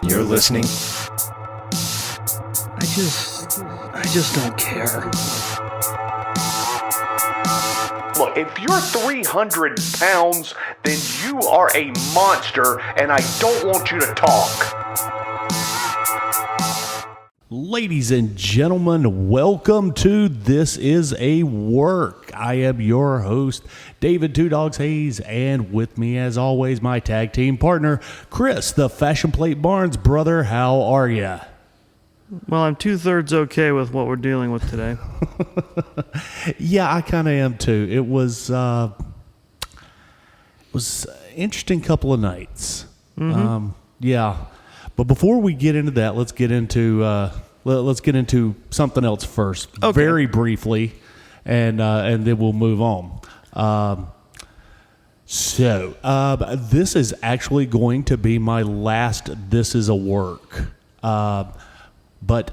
You're listening. I just don't care. Look, if you're 300 pounds, then you are a monster, and I don't want you to talk. Ladies and gentlemen, welcome to This Is a Work. I am your host, David Two Dogs Hayes, and with me, as always, my tag team partner, Chris, the Fashion Plate Barnes. Brother, how are ya? Well, I'm 2/3 okay with what we're dealing with today. Yeah, I kind of am too. It was an interesting couple of nights. Yeah, but before we get into that, let's get into something else first, very briefly, and then we'll move on. So this is actually going to be my last This Is a Work. But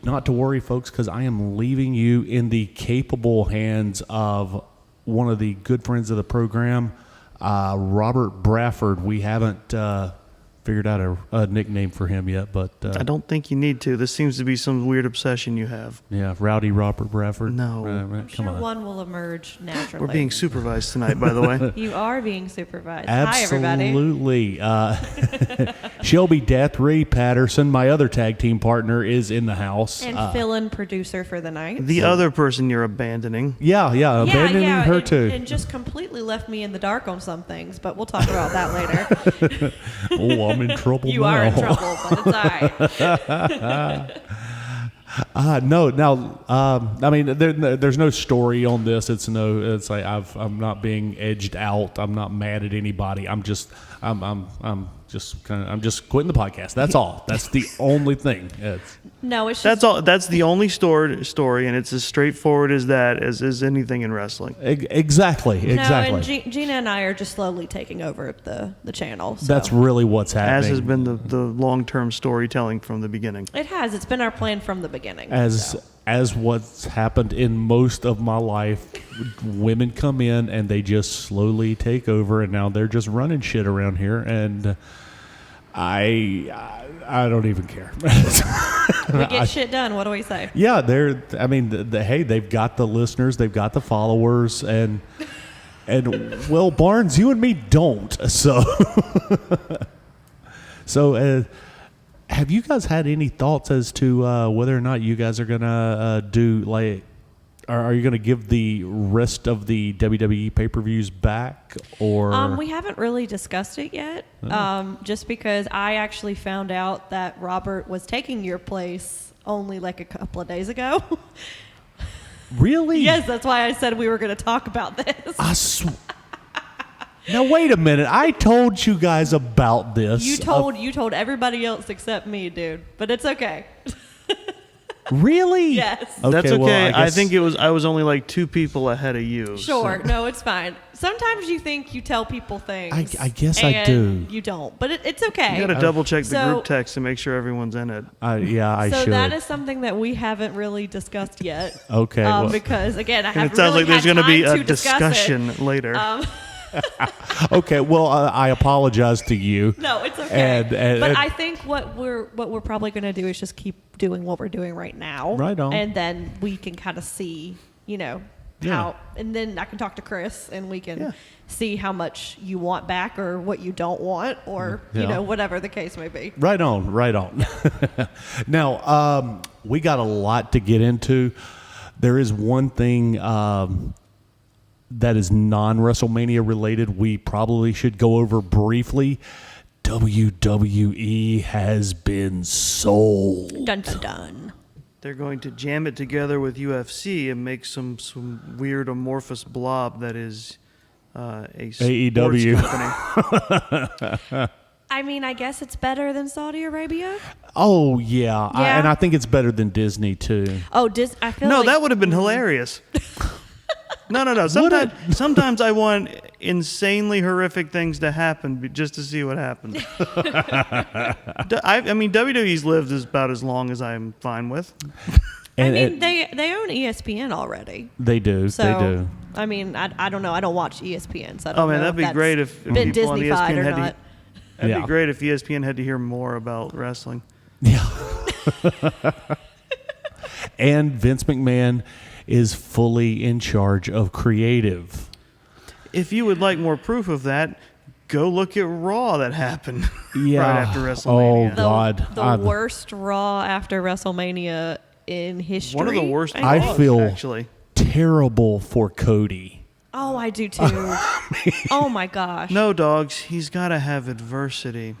not to worry, folks, because I am leaving you in the capable hands of one of the good friends of the program, Robert Brafford. We haven't figured out a nickname for him yet, but I don't think you need to. This seems to be some weird obsession you have. Yeah, Rowdy Robert Brafford. No. Come Sure, on. one will emerge naturally. We're being supervised tonight, by the way. You are being supervised. Hi, everybody. Absolutely. Shelby Dathry Patterson, my other tag team partner, is in the house. And fill-in producer for the night. The other person you're abandoning. Yeah, abandoning her too. And just completely left me in the dark on some things, but we'll talk about that later. Oh, I'm in trouble You now. are in trouble, but it's all right. No. I mean, there's no story on this. It's like I'm not being edged out. I'm not mad at anybody. I'm just quitting the podcast. That's all. That's the only thing. No, it's just... That's all. That's the only story, and it's as straightforward as that as anything in wrestling. Exactly. No, and Gina and I are just slowly taking over the channel. So. That's really what's happening. As has been the long-term storytelling from the beginning. It has. It's been our plan from the beginning. As what's happened in most of my life, women come in and they just slowly take over, and now they're just running shit around here, and I don't even care. We get shit done. What do we say? Yeah, they've got the listeners, they've got the followers, and well, Barnes, you and me don't. So have you guys had any thoughts as to whether or not you guys are gonna do are you gonna give the rest of the WWE pay-per-views back, or? We haven't really discussed it yet. Just because I actually found out that Robert was taking your place only like a couple of days ago. Really? Yes, that's why I said we were going to talk about this. Now wait a minute. I told you guys about this. You told everybody else except me, dude. But it's okay. Really? Yes. Okay, That's okay. Well, I think I was only like 2 people ahead of you. Sure. So. No, it's fine. Sometimes you think you tell people things. I guess I do. You don't. But it's okay. You got to double check the group text to make sure everyone's in it. I should. So that is something that we haven't really discussed yet. Okay. Because again, I And haven't it sounds really like there's going to be a discuss discussion it. later. Okay. Well, I apologize to you. No, it's okay. And I think what we're probably going to do is just keep doing what we're doing right now. Right on. And then we can kind of see, how, and then I can talk to Chris and we can see how much you want back or what you don't want, or whatever the case may be. Right on. Now, we got a lot to get into. There is one thing that is non-WrestleMania related we probably should go over briefly. WWE has been sold. Dun dun dun. They're going to jam it together with UFC and make some weird amorphous blob that is a AEW company. I mean, I guess it's better than Saudi Arabia. Oh yeah, and I think it's better than Disney too. Oh, I feel No, like that would have been hilarious. No. Sometimes I want insanely horrific things to happen just to see what happens. I mean, WWE's lived about as long as I'm fine with. And they own ESPN already. They do. So, they do. I mean, I don't know. I don't watch ESPN, so I don't know that'd be great if been people on Disney-fied ESPN or had not. That'd be great if ESPN had to hear more about wrestling. Yeah. And Vince McMahon is fully in charge of creative. If you would like more proof of that, go look at Raw that happened Yeah. right after WrestleMania. Oh, God. The worst Raw after WrestleMania in history. One of the worst. I Raws, feel actually terrible for Cody. Oh, I do too. Oh my gosh. No, Doggz. He's got to have adversity.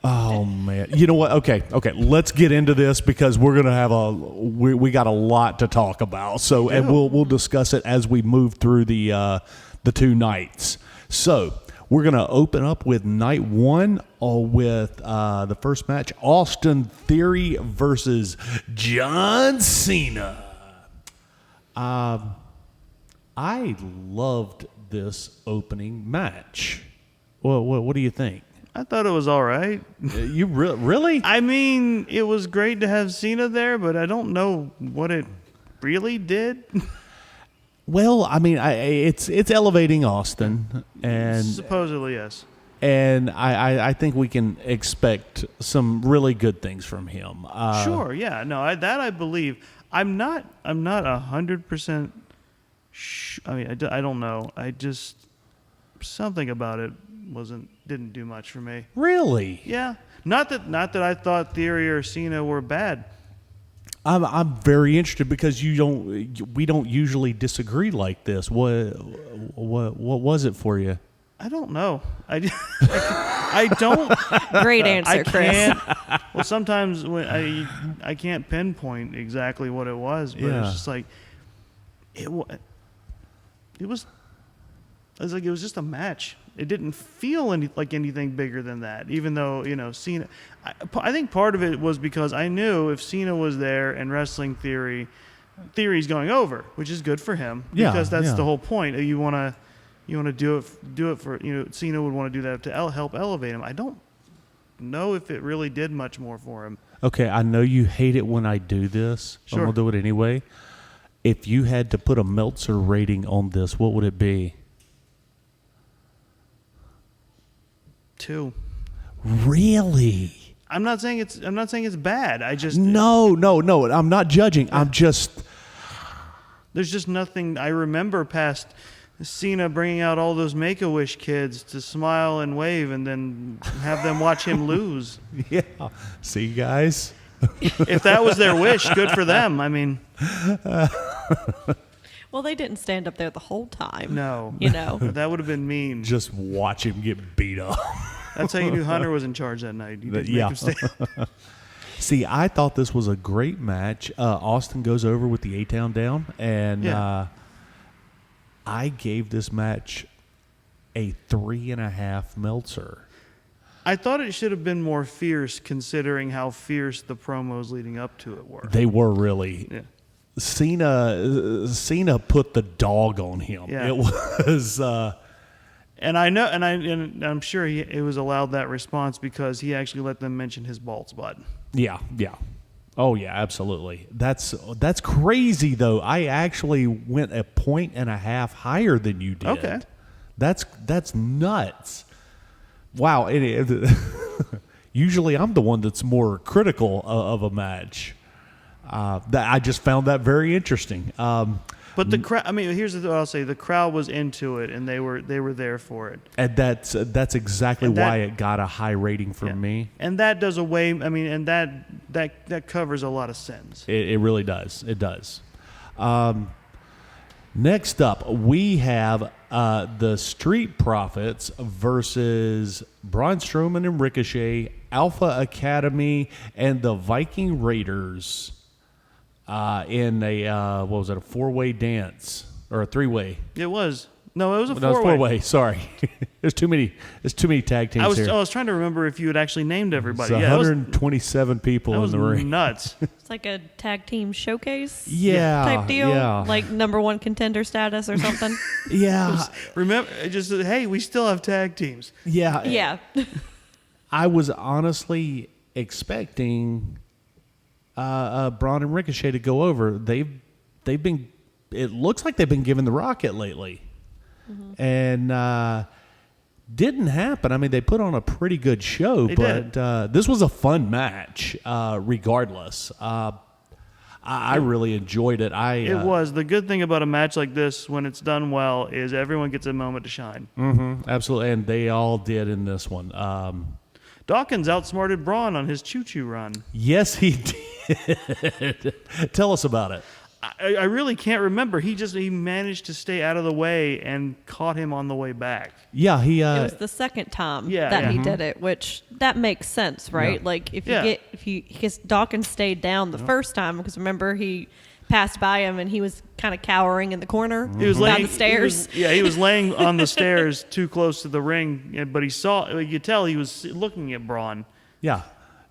Oh man! You know what? Okay. Let's get into this because we're gonna have we got a lot to talk about. So, and we'll discuss it as we move through the 2 nights. So, we're gonna open up with night 1 with the first match: Austin Theory versus John Cena. I loved this opening match. What do you think? I thought it was all right. You really? I mean, it was great to have Cena there, but I don't know what it really did. Well, I mean, it's elevating Austin, and Supposedly, yes. and I think we can expect some really good things from him. Sure, yeah, no, I believe. I'm not 100%. I mean, I don't know. I just something about it didn't do much for me. Really? Yeah, not that I thought Theory or Cena were bad. I'm very interested because we don't usually disagree like this. What was it for you? I don't know. I don't. Great answer, Chris. Well, sometimes when I can't pinpoint exactly what it was, but Yeah. it's just like it was just a match. It didn't feel like anything bigger than that, even though, Cena. I think part of it was because I knew if Cena was there and Wrestling Theory's going over, which is good for him because that's the whole point. You want to do it for Cena would want to do that to help elevate him. I don't know if it really did much more for him. Okay, I know you hate it when I do this. Sure. I'm gonna do it anyway. If you had to put a Meltzer rating on this, what would it be? 2. Really? I'm not saying it's bad. I just No. I'm not judging. I'm just. There's just nothing I remember past Cena bringing out all those Make-A-Wish kids to smile and wave and then have them watch him lose. Yeah. See, guys. If that was their wish, good for them. I mean, Well, they didn't stand up there the whole time. no. That would have been mean. Just watch him get beat up. That's how you knew Hunter was in charge that night. You didn't make him stay. See, I thought this was a great match. Austin goes over with the A-Town down, and I gave this match a 3.5 Meltzer. I thought it should have been more fierce considering how fierce the promos leading up to it were. They were really. Yeah. Cena put the dog on him. Yeah. It was. And I know, and I'm sure it was allowed that response because he actually let them mention his bald spot. Yeah. Oh yeah, absolutely. That's crazy though. I actually went 1.5 points higher than you did. Okay. That's nuts. Wow. Usually I'm the one that's more critical of a match. That I just found that very interesting. But the crowd. I mean, here's what I'll say: the crowd was into it, and they were there for it. And that's exactly why it got a high rating from me. And that does away. I mean, and that covers a lot of sins. It really does. It does. Next up, we have the Street Profits versus Braun Strowman and Ricochet, Alpha Academy, and the Viking Raiders in a a 4-way dance or a 3-way? It was. No, it was a 4-way. No, it was 4-way. Sorry, there's too many tag teams here. I was trying to remember if you had actually named everybody. It's Yeah, 127 people in the ring. Nuts. It's like a tag team showcase Yeah, type deal. yeah. Like #1 contender status or something. Yeah, Remember, hey, we still have tag teams. yeah, Yeah. I was honestly expecting Braun and Ricochet to go over. They've been. It looks like they've been given the rocket lately, and didn't happen. I mean, they put on a pretty good show, but this was a fun match, regardless. I really enjoyed it. It was. The good thing about a match like this, when it's done well, is everyone gets a moment to shine. Mm-hmm, absolutely, and they all did in this one. Dawkins outsmarted Braun on his choo-choo run. Yes, he did. Tell us about it. I really can't remember. He managed to stay out of the way and caught him on the way back. Yeah, he. It was the second time he did it, which that makes sense, right? Yeah. Like because Dawkins stayed down the first time, because remember he passed by him and he was kind of cowering in the corner. He was down the stairs. He was laying on the stairs too close to the ring, but you could tell he was looking at Braun. Yeah.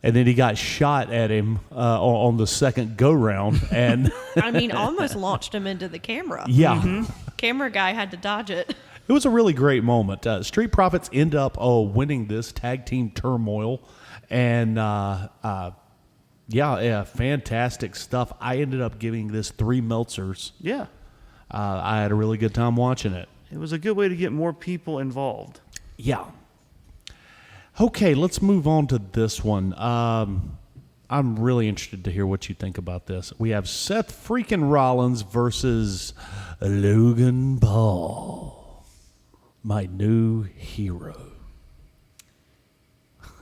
And then he got shot at him on the second go-round. And I mean, almost launched him into the camera. Yeah. Mm-hmm. Camera guy had to dodge it. It was a really great moment. Street Profits end up winning this tag team turmoil. And, fantastic stuff. I ended up giving this 3 Meltzers. Yeah. I had a really good time watching it. It was a good way to get more people involved. Yeah. Okay, let's move on to this one. I'm really interested to hear what you think about this. We have Seth freaking Rollins versus Logan Paul, my new hero.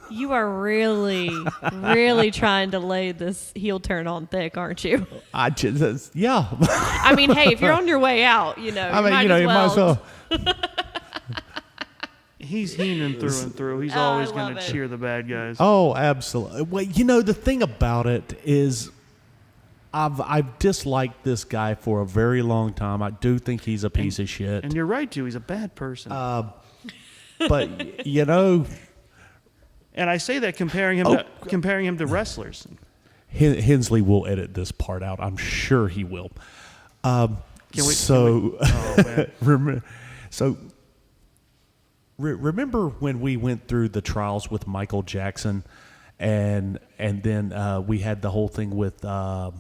You are really, really trying to lay this heel turn on thick, aren't you? Yeah. I mean, hey, if you're on your way out, you might as well. He's Heenan through and through. He's always going to cheer the bad guys. Oh, absolutely. Well, the thing about it is I've disliked this guy for a very long time. I do think he's a piece of shit. And you're right, too. He's a bad person. But, And I say that comparing him to wrestlers. Hensley will edit this part out. I'm sure he will. Remember when we went through the trials with Michael Jackson, and then we had the whole thing with what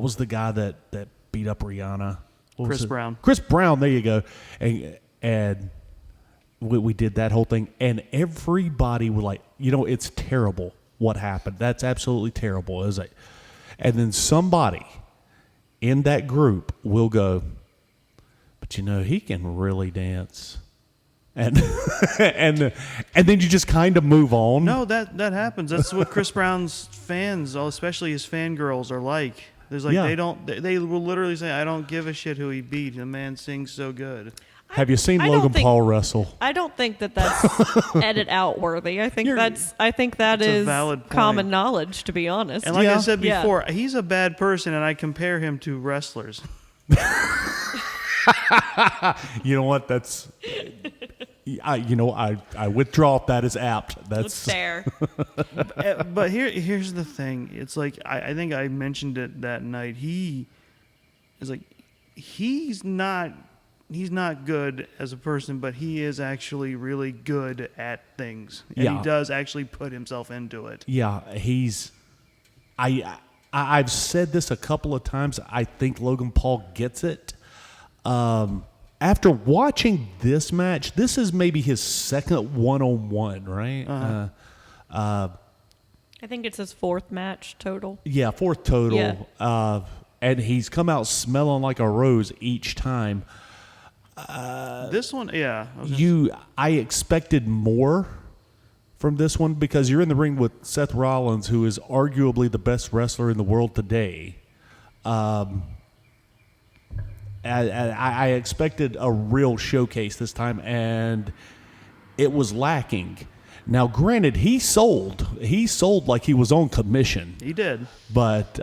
was the guy that beat up Rihanna? Chris Brown. Chris Brown. There you go. And we did that whole thing, and everybody was like, it's terrible what happened. That's absolutely terrible, is it? And then somebody in that group will go, but he can really dance. And and then you just kind of move on. No, that happens. That's what Chris Brown's fans, especially his fangirls, are like. There's like they will literally say, "I don't give a shit who he beat. The man sings so good." Have you seen Logan Paul wrestle? I don't think that's edit out worthy. I think that is common knowledge, to be honest. And like I said before, he's a bad person, and I compare him to wrestlers. You know what? That's I withdraw if that is apt. That's fair. But here's the thing. It's like I think I mentioned it that night. He's not good as a person, but he is actually really good at things, and he does actually put himself into it. Yeah, I've said this a couple of times. I think Logan Paul gets it. After watching this match, this is maybe his second one-on-one, right? I think it's his 4th match total. Yeah, 4th total. Yeah. And he's come out smelling like a rose each time. This one, yeah. I expected more from this one because you're in the ring with Seth Rollins, who is arguably the best wrestler in the world today. I expected a real showcase this time, and it was lacking. Now, granted, he sold like he was on commission. He did. But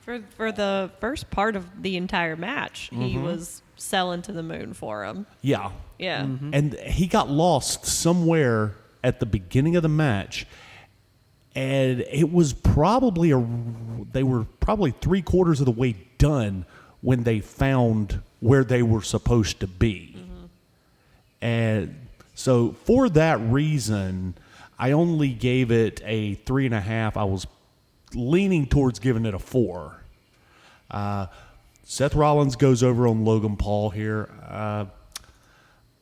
for the first part of the entire match, he was selling to the moon for him. Yeah. Yeah. Mm-hmm. And he got lost somewhere at the beginning of the match, and it was probably they were probably 3/4 of the way done when they found where they were supposed to be. Mm-hmm. And so for that reason, I only gave it a 3.5. I was leaning towards giving it a 4. Seth Rollins goes over on Logan Paul here.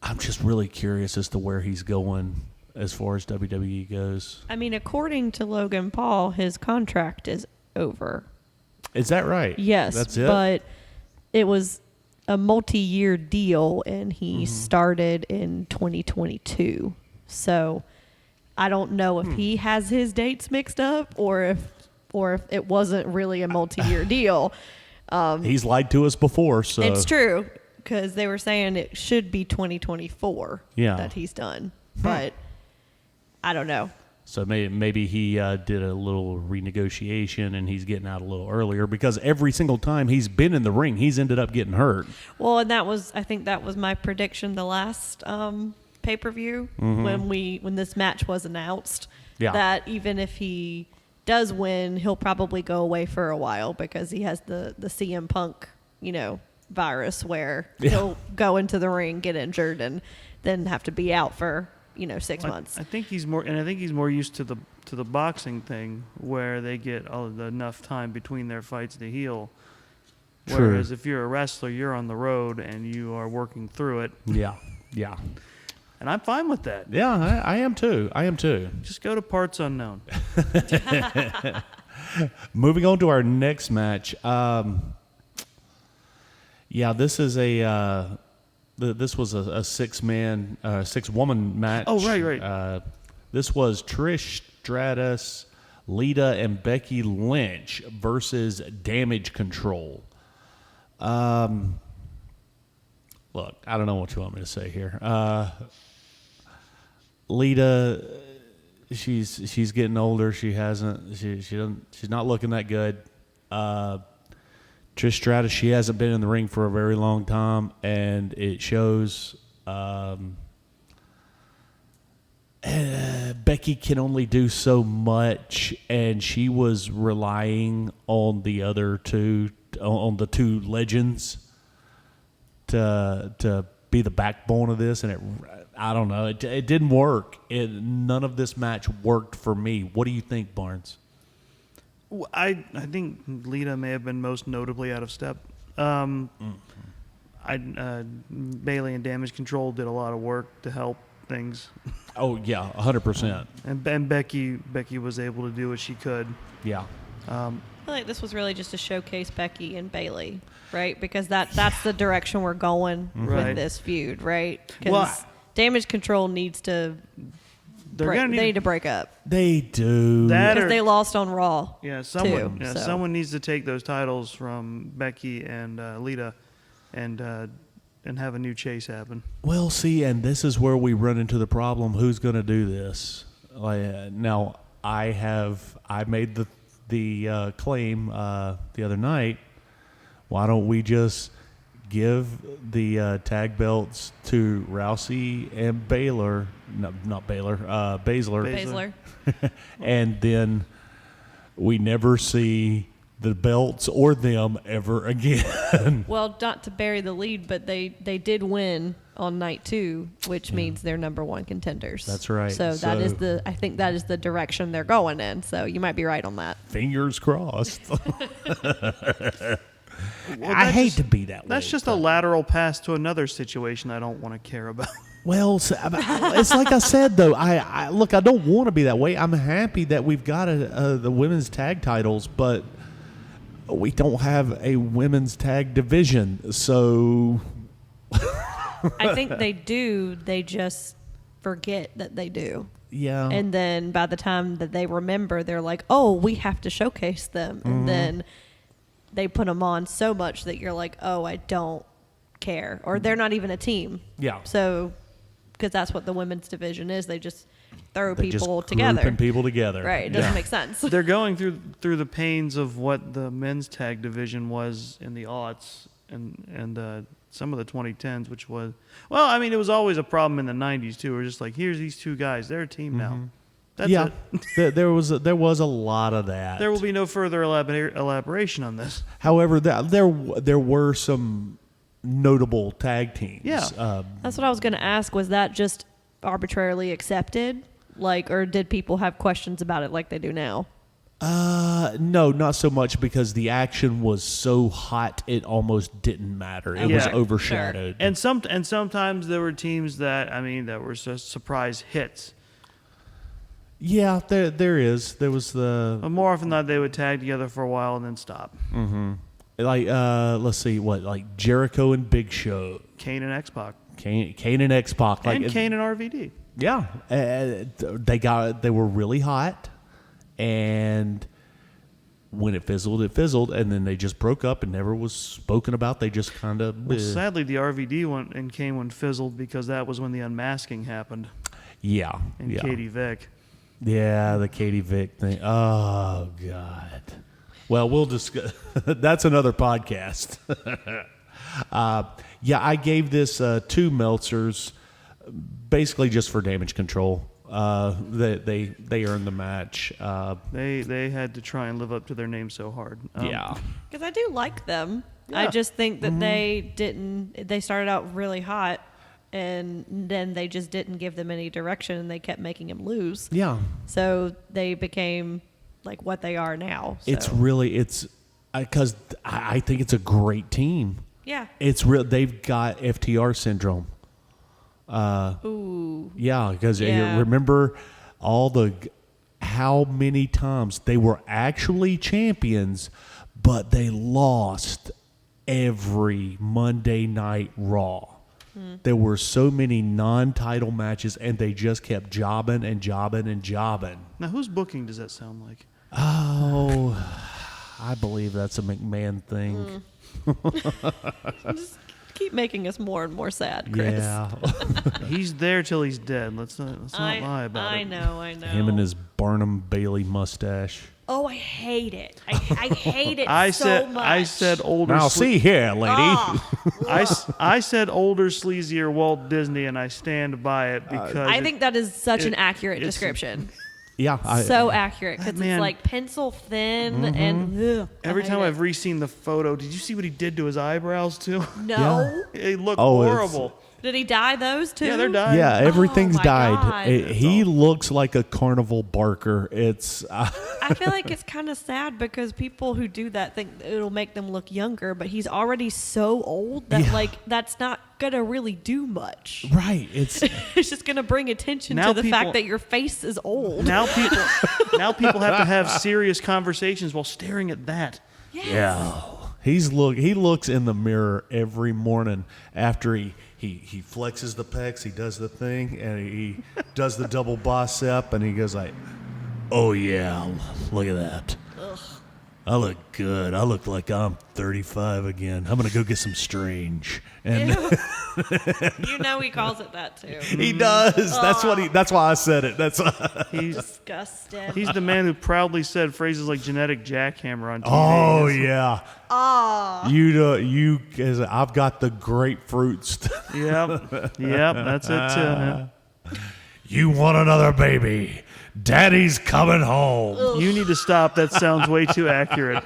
I'm just really curious as to where he's going as far as WWE goes. I mean, according to Logan Paul, his contract is over. Is that right? Yes. That's it? But it was a multi-year deal, and he started in 2022. So I don't know if he has his dates mixed up or if it wasn't really a multi-year deal. He's lied to us before, so. It's true, because they were saying it should be 2024 that he's done. But I don't know. So maybe he did a little renegotiation and he's getting out a little earlier, because every single time he's been in the ring, he's ended up getting hurt. Well, and I think that was my prediction the last pay-per-view when this match was announced. Yeah. That even if he does win, he'll probably go away for a while because he has the CM Punk, virus where he'll go into the ring, get injured, and then have to be out for 6 months. I think he's more used to the boxing thing where they get enough time between their fights to heal. True. Whereas if you're a wrestler, you're on the road and you are working through it. Yeah. And I'm fine with that. Yeah, I am too. Just go to parts unknown. Moving on to our next match. This is this was a six-woman match. Oh, right. This was Trish Stratus, Lita, and Becky Lynch versus Damage Control. Look, I don't know what you want me to say here. Lita, she's getting older. She's not looking that good. Trish Stratus, she hasn't been in the ring for a very long time, and it shows. Becky can only do so much, and she was relying on the other two, on the two legends, to be the backbone of this, and I don't know, it didn't work. None of this match worked for me. What do you think, Barnes? I think Lita may have been most notably out of step. Bailey and Damage Control did a lot of work to help things. Oh yeah, 100%. And Becky was able to do what she could. Yeah. I feel like this was really just to showcase Becky and Bailey, right? Because that's the direction we're going with this feud, right? Because Damage Control needs to. They need to break up. They do. Because they lost on Raw. Yeah, someone needs to take those titles from Becky and Lita, and have a new chase happen. Well, see, and this is where we run into the problem. Who's going to do this? Now, I made the claim the other night. Why don't we just give the tag belts to Rousey and Baylor? No, not Baylor. Baszler. And then we never see the belts or them ever again. Well, not to bury the lead, but they did win on night 2, which means they're number 1 contenders. That's right. So I think that is the direction they're going in. So you might be right on that. Fingers crossed. I hate to be that way. That's just a lateral pass to another situation I don't want to care about. Well, it's like I said, though. I don't want to be that way. I'm happy that we've got the women's tag titles, but we don't have a women's tag division. So I think they do. They just forget that they do. Yeah. And then by the time that they remember, they're like, oh, we have to showcase them. And then they put them on so much that you're like, oh, I don't care. Or they're not even a team. Yeah. So, because that's what the women's division is. They just throw They're people just together. grouping people together. Right. It doesn't make sense. They're going through the pains of what the men's tag division was in the aughts and some of the 2010s, which was, it was always a problem in the 90s too. We're just like, here's these two guys. They're a team now. That's it. there was a lot of that. There will be no further elaboration on this. However, there were some notable tag teams. Yeah. That's what I was going to ask. Was that just arbitrarily accepted? Or did people have questions about it like they do now? No, not so much because the action was so hot it almost didn't matter. It was Yeah. overshadowed. And sometimes there were teams that were surprise hits. Yeah, there is. There was the But more often than not, they would tag together for a while and then stop. let's see, like Jericho and Big Show, Kane and X-Pac. Kane and X-Pac, And Kane and RVD. Yeah, they were really hot, and when it fizzled, and then they just broke up and never was spoken about. They just kind of. Well, sadly, the RVD one and Kane one fizzled because that was when the unmasking happened. Yeah, And yeah. Katie Vick. Yeah, the Katie Vick thing. Oh God. Well, we'll discuss. That's another podcast. Yeah, I gave this 2 Meltzers, basically just for damage control. They earned the match. They had to try and live up to their name so hard. Yeah. Because I do like them. Yeah. I just think that they started out really hot, and then they just didn't give them any direction, and they kept making him lose. Yeah. So they became like what they are now. So. It's because I think it's a great team. Yeah. It's real. They've got FTR syndrome. Ooh. Yeah, because Yeah. remember how many times they were actually champions, but they lost every Monday Night Raw. There were so many non-title matches, and they just kept jobbing and jobbing and jobbing. Now, whose booking does that sound like? Oh, I believe that's a McMahon thing. Just keep making us more and more sad, Chris. Yeah. He's there till he's dead. Let's not lie about it. I know. Him and his Barnum Bailey mustache. Oh, I hate it. I hate it I so said much. I said older. Now, see here, lady. I said older, sleazier Walt Disney, and I stand by it because I think that is such an accurate it's- description. Yeah. So accurate because Man. it's like pencil thin and ugh, every I time hate I've re-seen the photo, did you see what he did to his eyebrows too? it. No. It looked Oh, it's- horrible. Did he dye those too? Yeah, they're dying. Yeah, everything's my died. God. He looks like a carnival barker. It's I feel like it's kind of sad because people who do that think it'll make them look younger, but he's already so old that Yeah. like that's not gonna really do much. right. It's It's just gonna bring attention Now to the people- fact that your face is old. Now people have to have serious conversations while staring at that. yeah. He looks in the mirror every morning after he flexes the pecs, he does the thing, and he does the double bicep, and he goes like, "Oh yeah, look at that. I look good. I look like I'm 35 again. I'm gonna go get some Strange." And You know he calls it that too. he does. That's why I said it. That's He's Disgusting. he's the man who proudly said phrases like genetic jackhammer on TV. Oh yeah. Cause I've got the grapefruits. Yep, that's it too. Yeah. You want another baby? Daddy's coming home. You need to stop. That sounds way too accurate.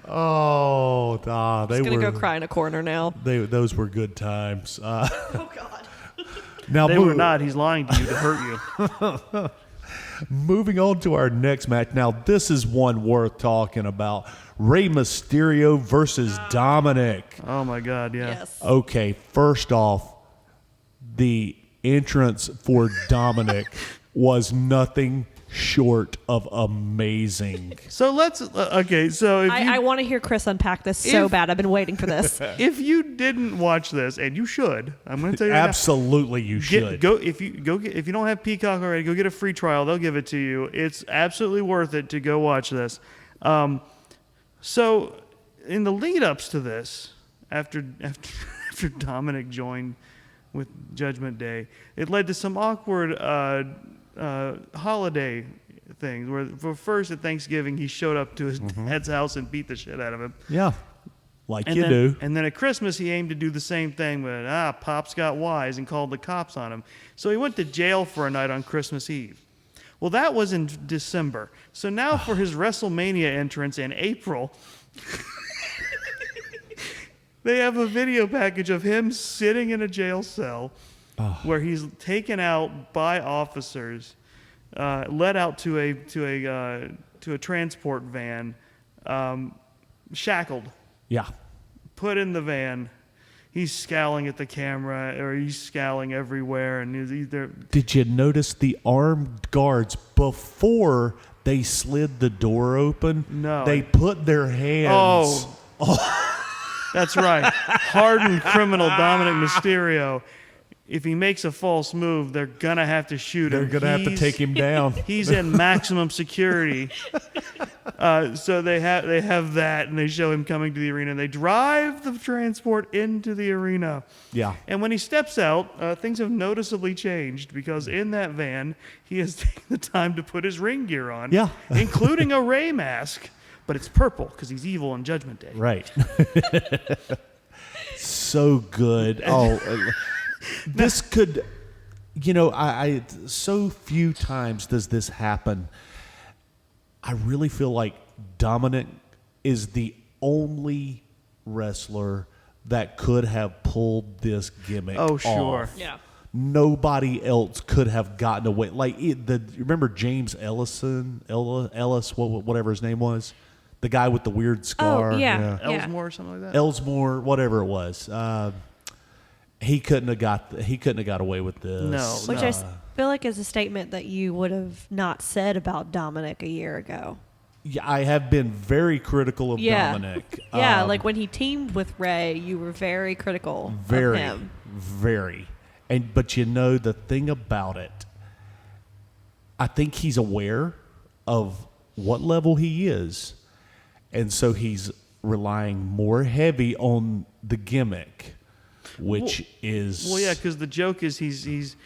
Oh, they I'm gonna were go cry in a corner now. those were good times. Oh God. Now They were not. He's lying to you to hurt you. moving on to our next match. Now this is one worth talking about. Rey Mysterio versus Dominic. Oh my God, yeah. Yes. Okay, first off, the entrance for Dominic was nothing short of amazing. So let's okay. So if I want to hear Chris unpack this so If- bad. I've been waiting for this. if you didn't watch this, and you should, I'm going to tell you right now, Absolutely, you should. if you don't have Peacock already, go get a free trial. They'll give it to you. It's absolutely worth it to go watch this. So in the lead ups to this, after Dominic joined with Judgment Day, it led to some awkward holiday things. Where for first at Thanksgiving he showed up to his dad's house and beat the shit out of him. Yeah, like And you then, do. And then at Christmas, he aimed to do the same thing, but Pops got wise and called the cops on him. So he went to jail for a night on Christmas Eve. Well, that was in December. So now for his WrestleMania entrance in April, they have a video package of him sitting in a jail cell where he's taken out by officers led out to a transport van, shackled, Yeah. put in the van. He's scowling at the camera, or he's scowling everywhere, and he's either. Did you notice the armed guards before they slid the door open? No. They put their hands. That's right. Hardened criminal Dominic Mysterio. If he makes a false move, they're gonna have to shoot him. They're going to have to take him down. He's in maximum security. So they have that, and they show him coming to the arena. And they drive the transport into the arena. Yeah. And when he steps out, things have noticeably changed, because in that van, he has taken the time to put his ring gear on, Yeah. including a Ray mask. But it's purple because he's evil on Judgment Day. Right. So good. Oh, this could, I so few times does this happen. I really feel like Dominic is the only wrestler that could have pulled this gimmick Oh, sure. off. Yeah. Nobody else could have gotten away. Like remember James Ellis, whatever his name was, the guy with the weird scar. Oh, yeah. Ellsmore or something like that? Ellsmore, whatever it was. He couldn't have got away with this. No. Which I feel like is a statement that you would have not said about Dominic a year ago. Yeah, I have been very critical of Dominic. Yeah, like when he teamed with Ray, you were very critical of him. Very. But the thing about it, I think he's aware of what level he is. And so he's relying more heavy on the gimmick, which is... Well, yeah, because the joke is he's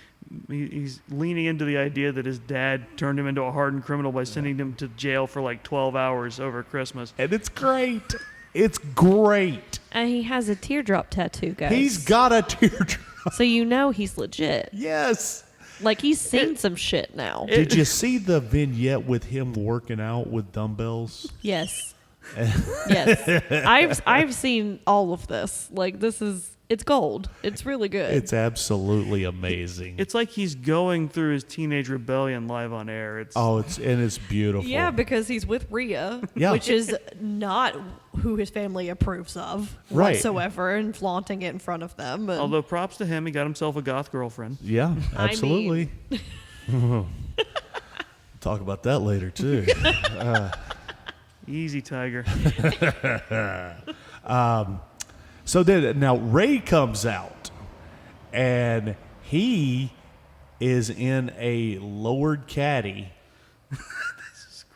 leaning into the idea that his dad turned him into a hardened criminal by sending him to jail for like 12 hours over Christmas. And it's great. It's great. And he has a teardrop tattoo, guys. He's got a teardrop. So he's legit. Yes. Like he's seen some shit now. Did you see the vignette with him working out with dumbbells? Yes. Yes. I've seen all of this. Like it's gold. It's really good. It's absolutely amazing. It's like he's going through his teenage rebellion live on air. It's beautiful. Yeah, because he's with Rhea, which is not who his family approves of whatsoever, and flaunting it in front of them. And Although props to him, he got himself a goth girlfriend. Yeah, absolutely. Talk about that later too. Easy, Tiger. So then now Ray comes out, and he is in a lowered caddy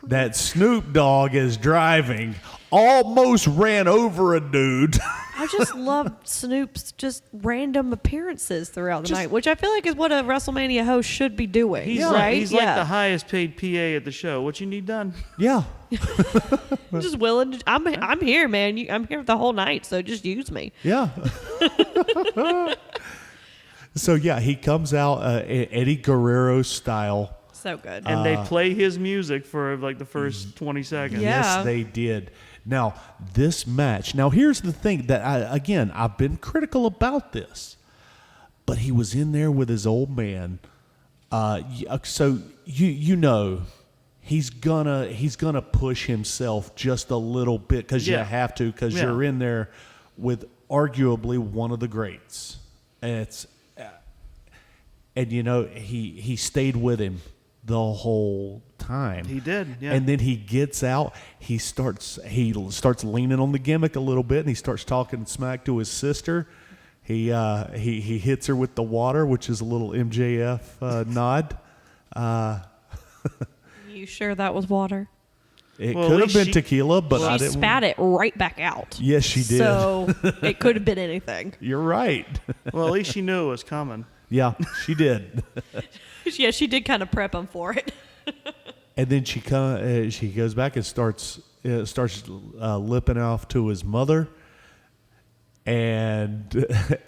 that Snoop Dogg is driving. Almost ran over a dude. I just love Snoop's just random appearances throughout the night, which I feel like is what a WrestleMania host should be doing. He's right? He's like the highest paid PA at the show. What you need done? Yeah. Just willing to, I'm here, man. I'm here the whole night, so just use me. Yeah. So yeah, he comes out Eddie Guerrero style. So good. And they play his music for like the first 20 seconds. Yeah. Yes, they did. Now, this match. Now, here's the thing that I've been critical about this, but he was in there with his old man. So he's gonna push himself just a little bit because you have to, because you're in there with arguably one of the greats, and he stayed with him the whole time. He did, yeah. And then he gets out. He starts leaning on the gimmick a little bit, and he starts talking smack to his sister. He hits her with the water, which is a little MJF nod. You sure that was water? It Well, could at have least been tequila, but I She didn't. spat it right back out. Yes, she did. So it could have been anything. You're right. Well, at least she knew it was coming. Yeah, she did. Yeah, she did kind of prep him for it. And then she goes back and starts lipping off to his mother, and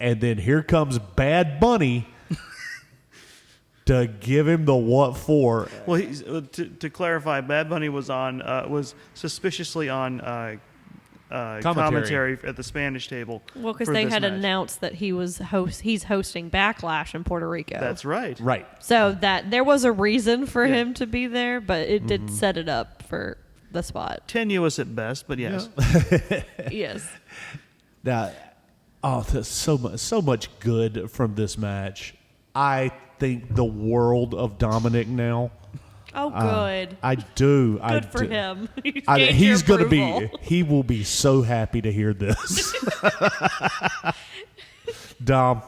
then here comes Bad Bunny to give him the what for. Well, to clarify, Bad Bunny was suspiciously on commentary at the Spanish table. Well, because for they this had match. announced that he's hosting Backlash in Puerto Rico. That's right. Right. So that there was a reason for him to be there, but it did set it up for the spot. Tenuous at best, but yes. Yes. Now, there's so much good from this match. I think the world of Dominic now. Oh, good. I do. Good for him. He's going to be. He will be so happy to hear this. Dom,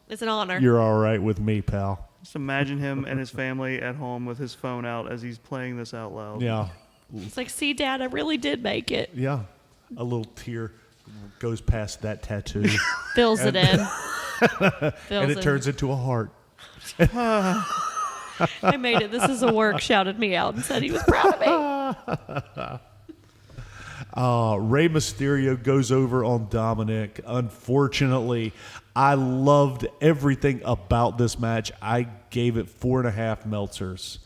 It's an honor. you're all right with me, pal. Just imagine him and his family at home with his phone out as he's playing this out loud. Yeah. It's like, see, Dad, I really did make it. Yeah. A little tear goes past that tattoo, Fills it in. and it turns into a heart. I made it. This is a work. Shouted me out and said he was proud of me. Rey Mysterio goes over on Dominic. Unfortunately, I loved everything about this match. I gave it 4.5 Meltzers.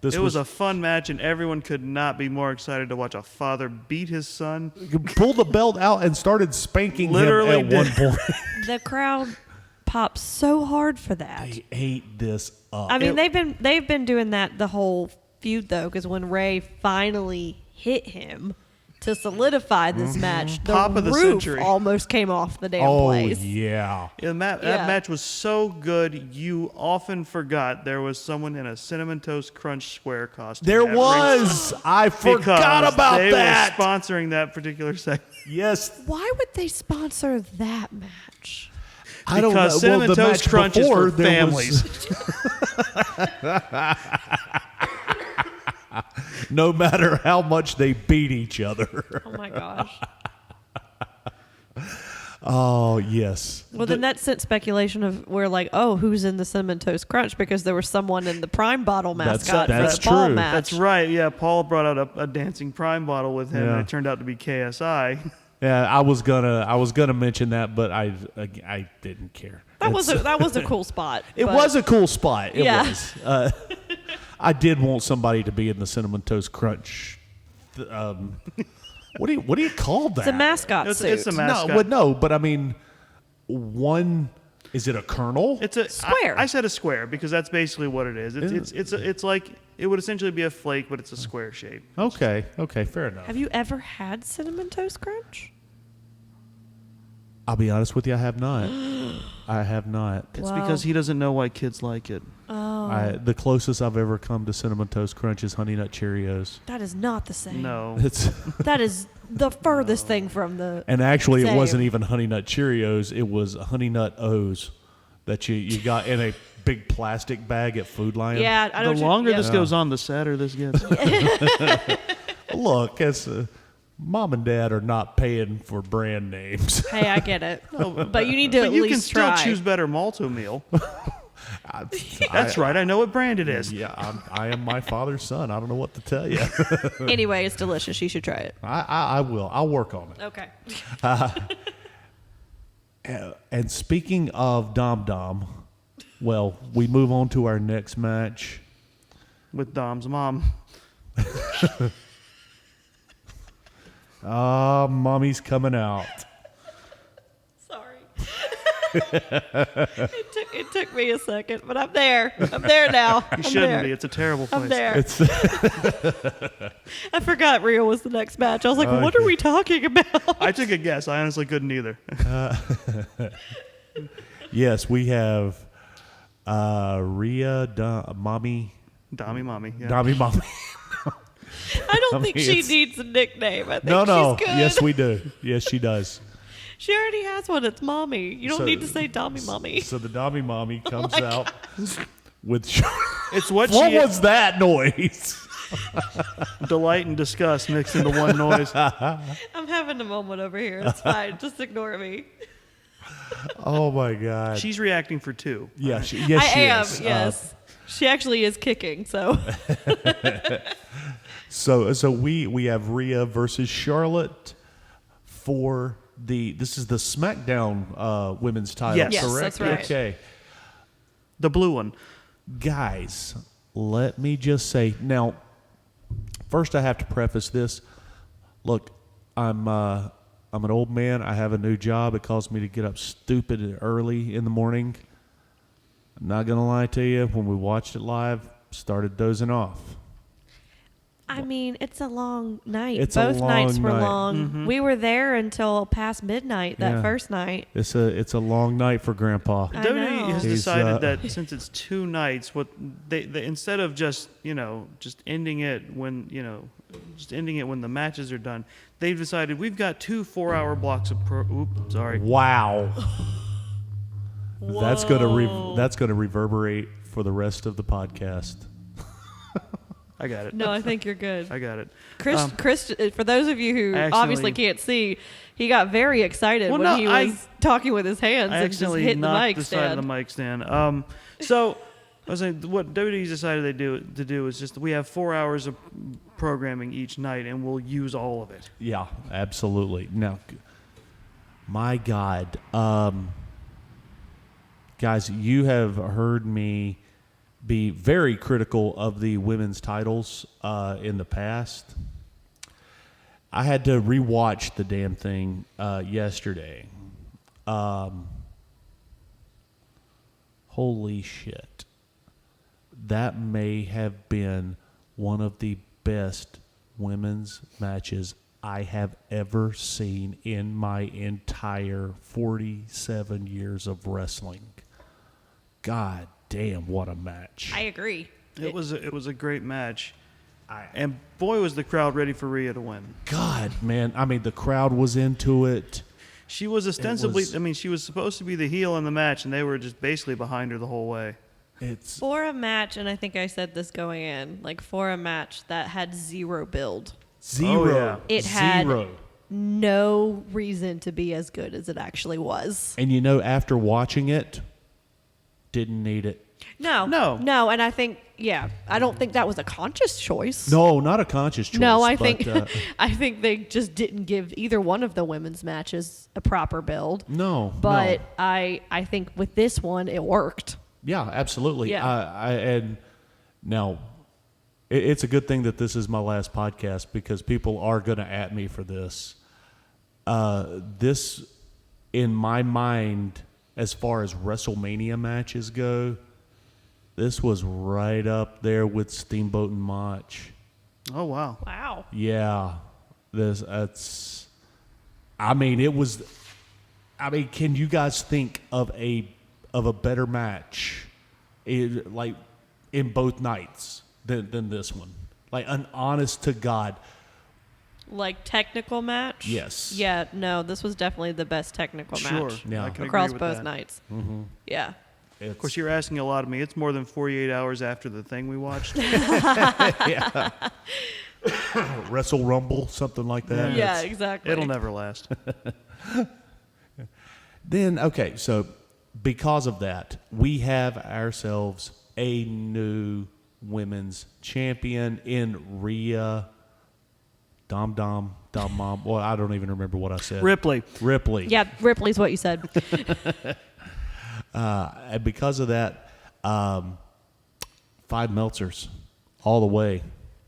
This It was a fun match, and everyone could not be more excited to watch a father beat his son. pulled the belt out and started spanking Literally him at one did. point. The crowd popped so hard for that. They ate this up. I mean, they've been doing that the whole feud though, because when Ray finally hit him to solidify this match, the Pop of the roof century. almost came off the damn Oh, place. yeah. That match was so good, you often forgot there was someone in a Cinnamon Toast Crunch Square costume. There at was. I forgot because about they that. were sponsoring that particular segment. Yes. Why would they sponsor that match? I don't know. Because Cinnamon the Toast match Crunch is before, for there was- families. no matter how much they beat each other. Oh my gosh. Oh, yes. Well, then that sent speculation of where like, oh, who's in the Cinnamon Toast Crunch, because there was someone in the Prime Bottle That's mascot for the ball true. match. That's right. Yeah, Paul brought out a dancing prime bottle with him, Yeah. and it turned out to be KSI. Yeah, I was gonna mention that, but I didn't care. That was a cool spot. It but- was a cool spot. It Yeah. was. I did want somebody to be in the Cinnamon Toast Crunch. What do you call that? It's a mascot It's suit. a mascot. No, but I mean, one. Is it a kernel? It's a Square. I said a square because that's basically what it is. It's like it would essentially be a flake, but it's a square shape. Okay, fair enough. Have you ever had Cinnamon Toast Crunch? I'll be honest with you, I have not. I have not. It's Wow. because he doesn't know why kids like it. The closest I've ever come to Cinnamon Toast Crunch is Honey Nut Cheerios. That is not the same. No. It's That is the furthest thing from the. and actually it Same. wasn't even Honey Nut Cheerios. It was Honey Nut O's that you got in a big plastic bag at Food Lion. Yeah, I The don't. longer this goes on, the sadder this gets. Look, as mom and dad are not paying for brand names. Hey, I get it, but you need to But at you least can still try. choose better malto meal. That's right. I know what brand it is. Yeah, I am my father's son. I don't know what to tell you. Anyway, it's delicious. You should try it. I will. I'll work on it. Okay. And speaking of Dom, well, we move on to our next match. With Dom's mom. Mommy's coming out. Sorry. it took me a second, but I'm there. I'm there now. You shouldn't be. It's a terrible place. I'm there. It's I forgot Rio was the next match. I was like, what are we talking about? I took a guess. I honestly couldn't either. yes, we have Rhea, Mommy, Dommy mommy. Yeah. Mommy. I don't think she it's- needs a nickname. I think No. she's good. Yes, we do. Yes, she does. She already has one. It's Mommy. You don't So- need to say Dommy Mommy. So the Dommy Mommy comes out with. It's what What she was that noise? delight and disgust mixed into one noise. I'm having a moment over here. It's fine. Just ignore me. Oh my God. She's reacting for two. Yeah, she I am. is. Yes. She actually is kicking. So So we have Rhea versus Charlotte for this is the SmackDown women's title, Yes. Yes, correct? that's right. Okay. The blue one. Guys, let me just say now, first I have to preface this. Look, I'm an old man. I have a new job. It caused me to get up stupid early in the morning. I'm not gonna lie to you. When we watched it live, started dozing off. I mean, it's a long night. It's a Both long nights were night. long. We were there until past midnight that Yeah. first night. It's a long night for Grandpa. I know. WWE has He's, decided that since it's 2 nights, what they instead of just ending it when the matches are done, they've decided we've got 2 4-hour blocks of Wow. That's gonna reverberate for the rest of the podcast. I got it. No, I think you're good. I got it. Chris, for those of you who Accidentally- obviously can't see, he got very excited Well, when no, he I- was talking with his hands I and just accidentally hitting the knocked mic the side of stand. the mic stand. So I was saying what WWE's decided to do is just we have 4 hours of programming each night, and we'll use all of it. Yeah, absolutely. Now, my God, guys, you have heard me be very critical of the women's titles in the past. I had to rewatch the damn thing yesterday. Holy shit. That may have been one of the best women's matches I have ever seen in my entire 47 years of wrestling. God damn, what a match. I agree. It was a great match, and boy was the crowd ready for Rhea to win. God, man. I mean, the crowd was into it. She was ostensibly, was- she was supposed to be the heel in the match, and they were just basically behind her the whole way. It's For a match, and I think I said this going in, for a match that had zero build, zero. Oh, yeah. it had Zero. no reason to be as good as it actually was. And after watching it, didn't need it. No, and I think, I don't think that was a conscious choice. No, not a conscious choice. No, I but, think I think they just didn't give either one of the women's matches a proper build. no. But no. I think with this one it worked. Yeah, absolutely. Yeah. And now, it's a good thing that this is my last podcast because people are going to at me for this. This, in my mind, as far as WrestleMania matches go, this was right up there with Steamboat and Mach. Oh wow! Wow. Yeah, that's. I mean, it was. I mean, can you guys think of a better match, in both nights than this one? Like an honest to God. Technical match? Yes. Yeah, no, this was definitely the best technical Sure. match Yeah. I can across agree with both that. nights. Mm-hmm. Yeah. Of course, you're asking a lot of me. It's more than 48 hours after the thing we watched. Wrestle Rumble, something like that. Yeah, exactly. It'll never last. Then, okay, so because of that, we have ourselves a new women's champion in Rhea Dom. Well, I don't even remember what I said. Ripley. Yeah, Ripley's what you said. And because of that, 5 Meltzers all the way.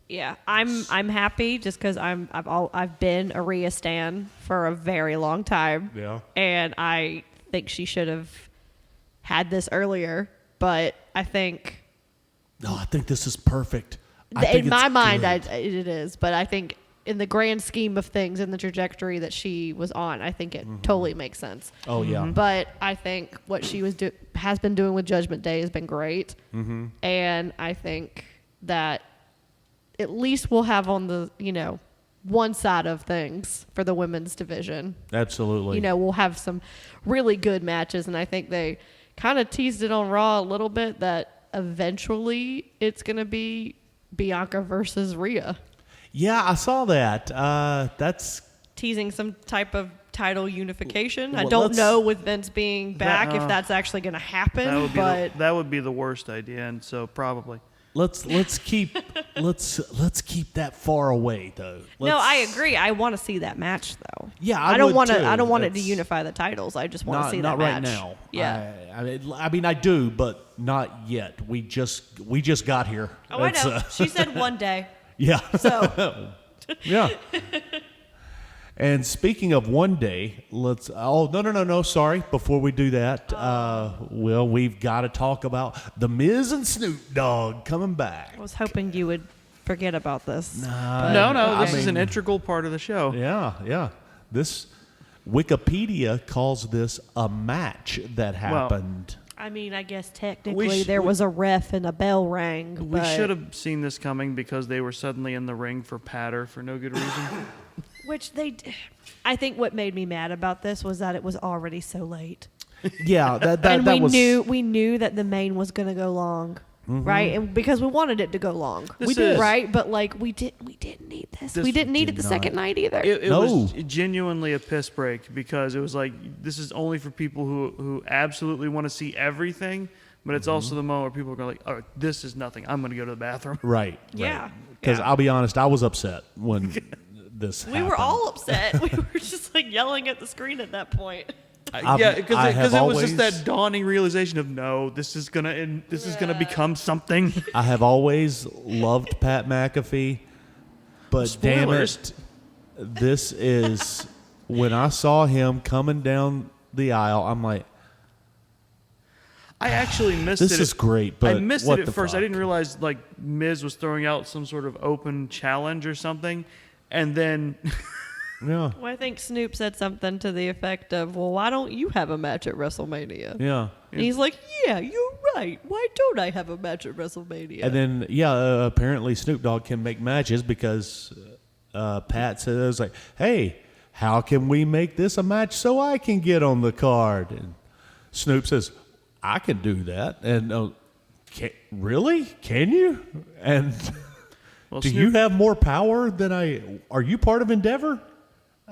Yeah, I'm happy just because I've been a Rhea stan for a very long time. Yeah. And I think she should have had this earlier, but I think No, I think this is perfect. I think in my it's mind good. it is, but I think in the grand scheme of things, in the trajectory that she was on, I think it totally makes sense. Oh yeah. But I think what she has been doing with Judgment Day has been great, and I think that at least we'll have on the one side of things for the women's division. Absolutely. We'll have some really good matches, and I think they kind of teased it on Raw a little bit that eventually it's going to be Bianca versus Rhea. Yeah, I saw that. That's Teasing some type of title unification. I Well, don't let's- know with Vince being back if that's actually going to happen, but that would be the worst idea, and so probably. let's keep let's keep that far away though. no, I Let's- agree. I want to see that match though. Yeah, I don't would want to. too. I don't want it to That's- unify the titles. I just want to Not see not that right match. now. Yeah. I mean, I do, but not yet. We just got here. Oh, I That's, know. She said one day. yeah. So Yeah. And speaking of one day, let's. Oh no! Sorry. Before we do that, well, we've got to talk about the Miz and Snoop Dogg coming back. I was hoping you would forget about this. No, this is an integral part of the show. Yeah. This Wikipedia calls this a match that happened. I mean, I guess technically there was a ref and a bell rang. We should have seen this coming because they were suddenly in the ring for patter for no good reason. Which I think what made me mad about this was that it was already so late. Yeah, and that was. we knew that the main was going to go long, right? And because we wanted it to go long, We did, right? But like we didn't need this. We didn't need it the second night either. It was genuinely a piss break because it was like this is only for people who absolutely want to see everything, but it's also the moment where people are going like, "Oh, this is nothing. I'm going to go to the bathroom." Right. Yeah. Because I'll be honest, I was upset when this We happened. were all upset. We were just like yelling at the screen at that point. Because it was just that dawning realization of no, this is gonna become something. I have always loved Pat McAfee, but damn Spoilers. it, this is when I saw him coming down the aisle. I'm like, I actually missed it. this is great, but I missed what it the at first. fuck? I didn't realize like Miz was throwing out some sort of open challenge or something, and then Yeah, Well, I think Snoop said something to the effect of, "Well, why don't you have a match at WrestleMania?" yeah. And he's like, "Yeah, you're right. Why don't I have a match at WrestleMania?" And then apparently Snoop Dogg can make matches because Pat says like, "Hey, how can we make this a match so I can get on the card?" And Snoop says, "I can do that." And really, can you? And well, do Snoop, you have more power than I? Are you part of Endeavor?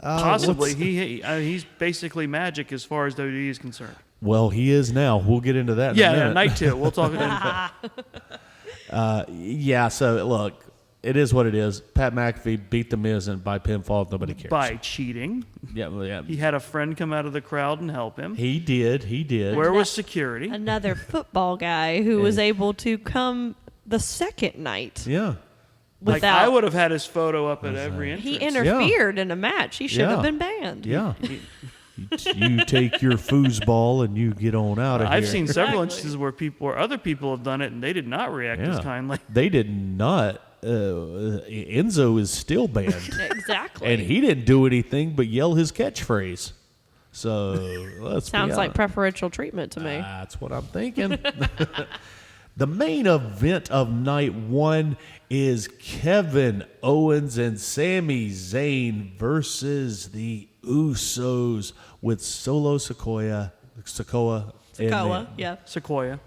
possibly he's basically magic as far as WWE is concerned. Well, he is now. We'll get into that. in a minute. Night 2. We'll talk about it. Yeah. So look, it is what it is. Pat McAfee beat the Miz and by pinfall. Nobody cares. By cheating. Yeah. He had a friend come out of the crowd and help him. He did. Where was security? Another football guy who was able to come the second night Yeah. Like without. I would have had his photo up at every entrance. He interfered in a match. He should Yeah. have been banned. Yeah. You take your foosball and you get on out of here. I've seen several Exactly. instances where other people have done it and they did not react as kindly. They did not. Enzo is still banned. Exactly. And he didn't do anything but yell his catchphrase. So let's be Sounds like honest. preferential treatment to me. That's what I'm thinking. The main event of night 1 is Kevin Owens and Sami Zayn versus the Usos with Solo Sikoa. Yeah. Sequoia.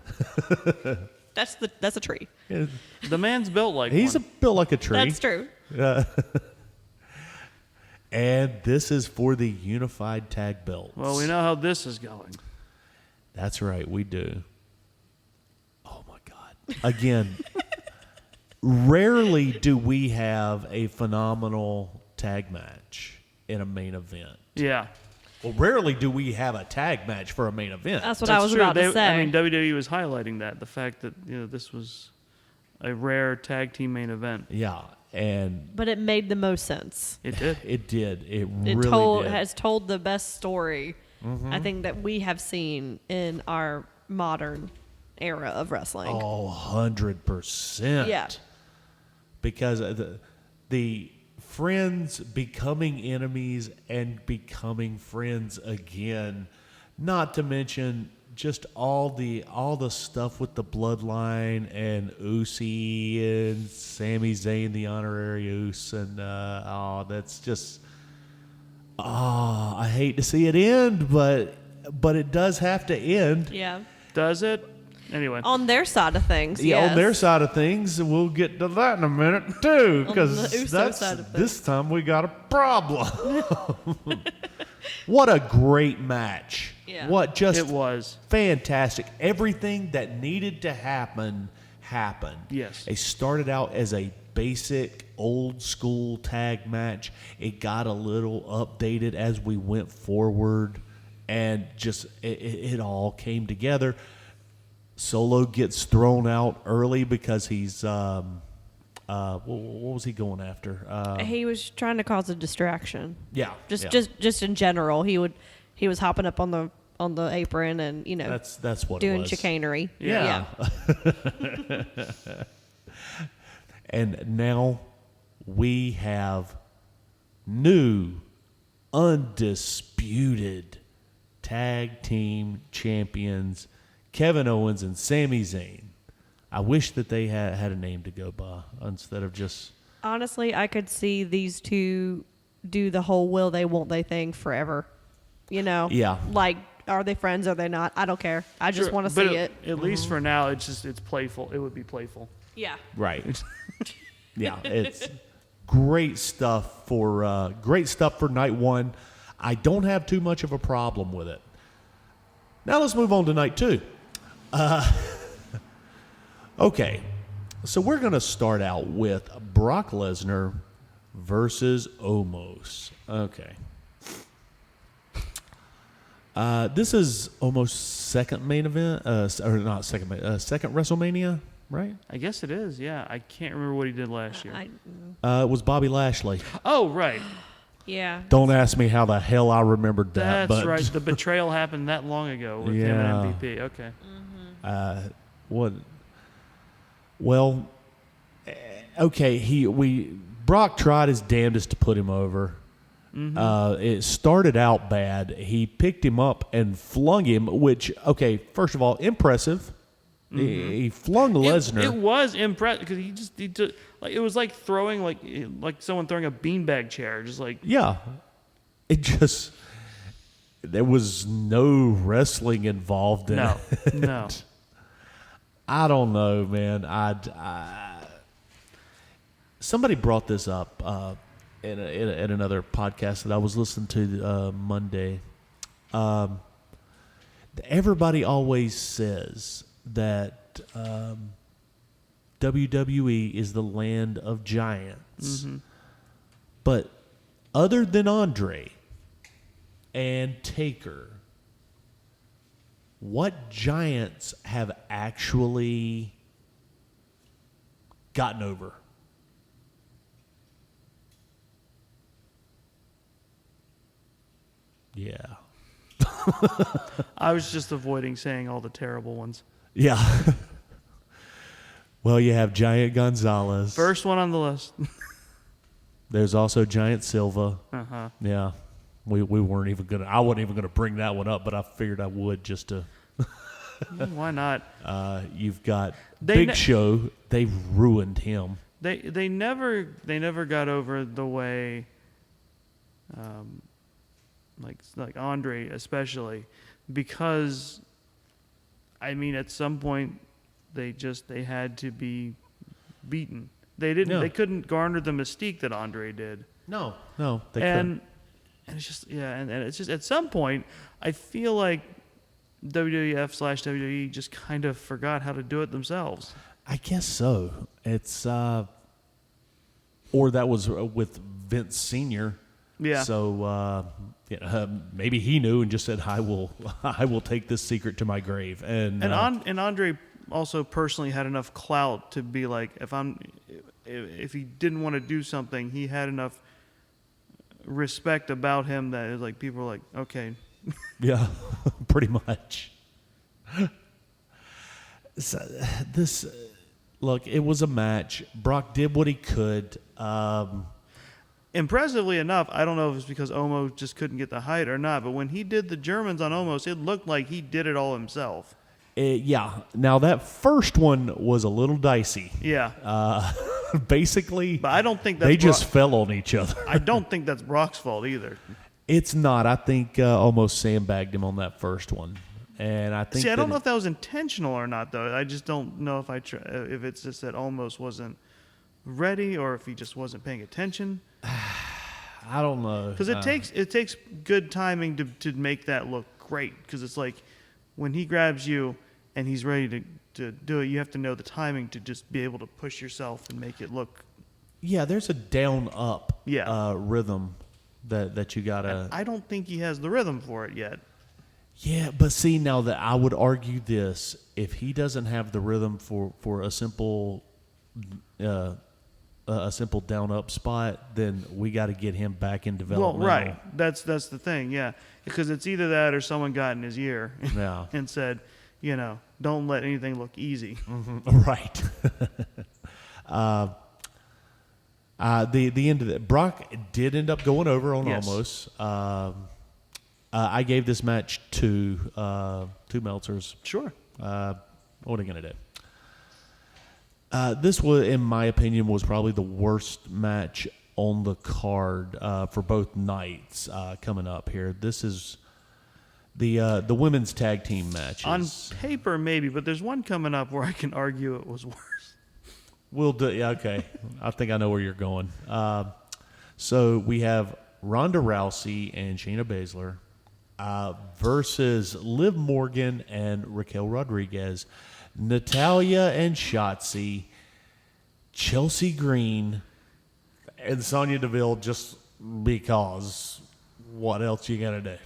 That's a tree. The man's built like He's one. built like a tree. That's true. And this is for the unified tag belts. Well, we know how this is going. That's right, we do. Oh my God. Again, rarely do we have a phenomenal tag match in a main event. Yeah. Well, rarely do we have a tag match for a main event. That's what I was true. about to say. I mean, WWE was highlighting that, the fact that this was a rare tag team main event. Yeah, and But it made the most sense. It did. it did. It It really did. has told the best story I think that we have seen in our modern era of wrestling. Oh, 100%. Yeah. Because the friends becoming enemies and becoming friends again, not to mention just all the stuff with the bloodline and Usi and Sami Zayn, the honorary Us, and that's just I hate to see it end, but it does have to end. Yeah. Does it? Anyway. On their side of things, Yeah, yes. on their side of things, and we'll get to that in a minute too, On because the Uso side of things. this time we got a problem. What a great match! Yeah. What just It was. fantastic. Everything that needed to happen happened. Yes. They started out as a basic old school tag match. It got a little updated as we went forward, and just it all came together. Solo gets thrown out early because he's What was he going after? He was trying to cause a distraction. Yeah. Just in general, he was hopping up on the apron and That's what doing it was. chicanery. Yeah. And now we have new, undisputed tag team champions, Kevin Owens and Sami Zayn. I wish that they had a name to go by instead of just... Honestly, I could see these two do the whole will they, won't they thing forever. Yeah. Like, are they friends? Are they not? I don't care. I just want to see it. At least for now, it's playful. It would be playful. Yeah. Right. Yeah, it's great stuff for night one. I don't have too much of a problem with it. Now let's move on to night two. Okay, so we're going to start out with Brock Lesnar versus Omos. Okay. This is Omos' second main event, second WrestleMania, right? I guess it is. Yeah, I can't remember what he did last year. It was Bobby Lashley. Oh, right. Yeah. Don't ask me how the hell I remembered that. That's right. The betrayal happened that long ago with him and MVP. Okay. What? Well, okay. Brock tried his damnedest to put him over. It started out bad. He picked him up and flung him, which, okay, first of all, impressive. He flung Lesnar. It was impressive because he took, like, it was like throwing like someone throwing a beanbag chair, just like. Yeah, there was no wrestling involved in it. No. I don't know, man. Somebody brought this up in another podcast that I was listening to Monday. Everybody always says that WWE is the land of giants. But other than Andre and Taker, what giants have actually gotten over? Yeah. I was just avoiding saying all the terrible ones. Yeah. Well, you have Giant Gonzalez. First one on the list. There's also Giant Silva. Uh-huh. Yeah. We weren't even gonna. I wasn't even gonna bring that one up, but I figured I would just to. Why not? You've got Big Show. They ruined him. They never got over the way, like Andre especially, because, I mean, at some point they had to be beaten. They didn't. No. They couldn't garner the mystique that Andre did. No, they couldn't. And it's just and it's just at some point I feel like WWF/WWE just kind of forgot how to do it themselves. I guess so. It's or that was with Vince Sr. Yeah. So maybe he knew and just said, I will take this secret to my grave. And Andre also personally had enough clout to be like, if he didn't want to do something, he had enough respect about him that it was like people were like, okay. Yeah, pretty much. So look, it was a match. Brock did what he could. Impressively enough, I don't know if it's because Omos just couldn't get the height or not, but when he did the Germans on Omos, it looked like he did it all himself. Yeah. Now, that first one was a little dicey. Yeah. Basically, but I don't think that's they just fell on each other. I don't think that's Brock's fault either. It's not. I think almost sandbagged him on that first one. And I think. See, I don't know if that was intentional or not, though. I just don't know if if it's just that Omos wasn't ready or if he just wasn't paying attention. I don't know. Because it takes good timing to make that look great. Because it's like when he grabs you and he's ready to do it, you have to know the timing to just be able to push yourself and make it look. Yeah, there's a down up rhythm that you gotta. I don't think he has the rhythm for it yet. Yeah, but see, now that I would argue this, if he doesn't have the rhythm for a simple a simple down up spot, then we got to get him back in development. Well, right. That's the thing, yeah. Because it's either that or someone got in his ear Yeah. and said, don't let anything look easy. Right. The end of it. Brock did end up going over on Yes. Almost. I gave this match two Meltzers. Sure. What are you going to do? This was, in my opinion, was probably the worst match on the card for both nights coming up here. This is the women's tag team matches. On paper, maybe, but there's one coming up where I can argue it was worse. We'll do. Yeah, okay. I think I know where you're going. So we have Ronda Rousey and Shayna Baszler versus Liv Morgan and Raquel Rodriguez, Natalya and Shotzi, Chelsea Green, and Sonya Deville. Just because, what else you gonna do?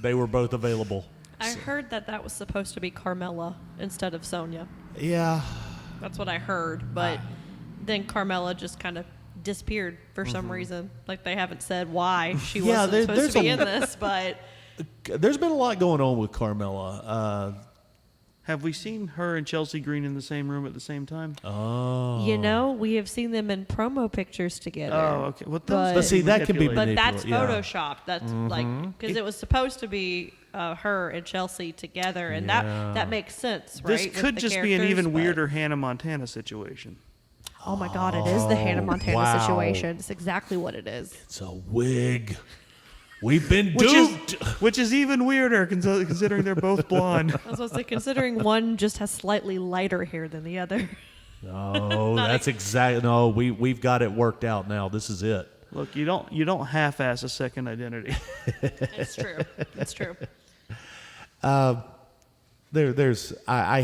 They were both available. I heard that was supposed to be Carmella instead of Sonya. Yeah. That's what I heard, but then Carmella just kind of disappeared for some reason. Like, they haven't said why she wasn't supposed to be in this, but There's been a lot going on with Carmella. Have we seen her and Chelsea Green in the same room at the same time? we have seen them in promo pictures together. Oh, okay. What But see, that can be But that's yeah. photoshopped. That's because it was supposed to be her and Chelsea together, and that makes sense, right? This with could the just be an characters, even but- weirder Hannah Montana situation. Oh my God, it is the Hannah Montana wow. situation. It's exactly what it is. It's a wig. We've been Which duped. which is even weirder considering they're both blonde. I was supposed to say, considering one just has slightly lighter hair than the other. No, that's exactly. No, we've got it worked out now. This is it. Look, you don't half-ass a second identity. It's true. It's true. I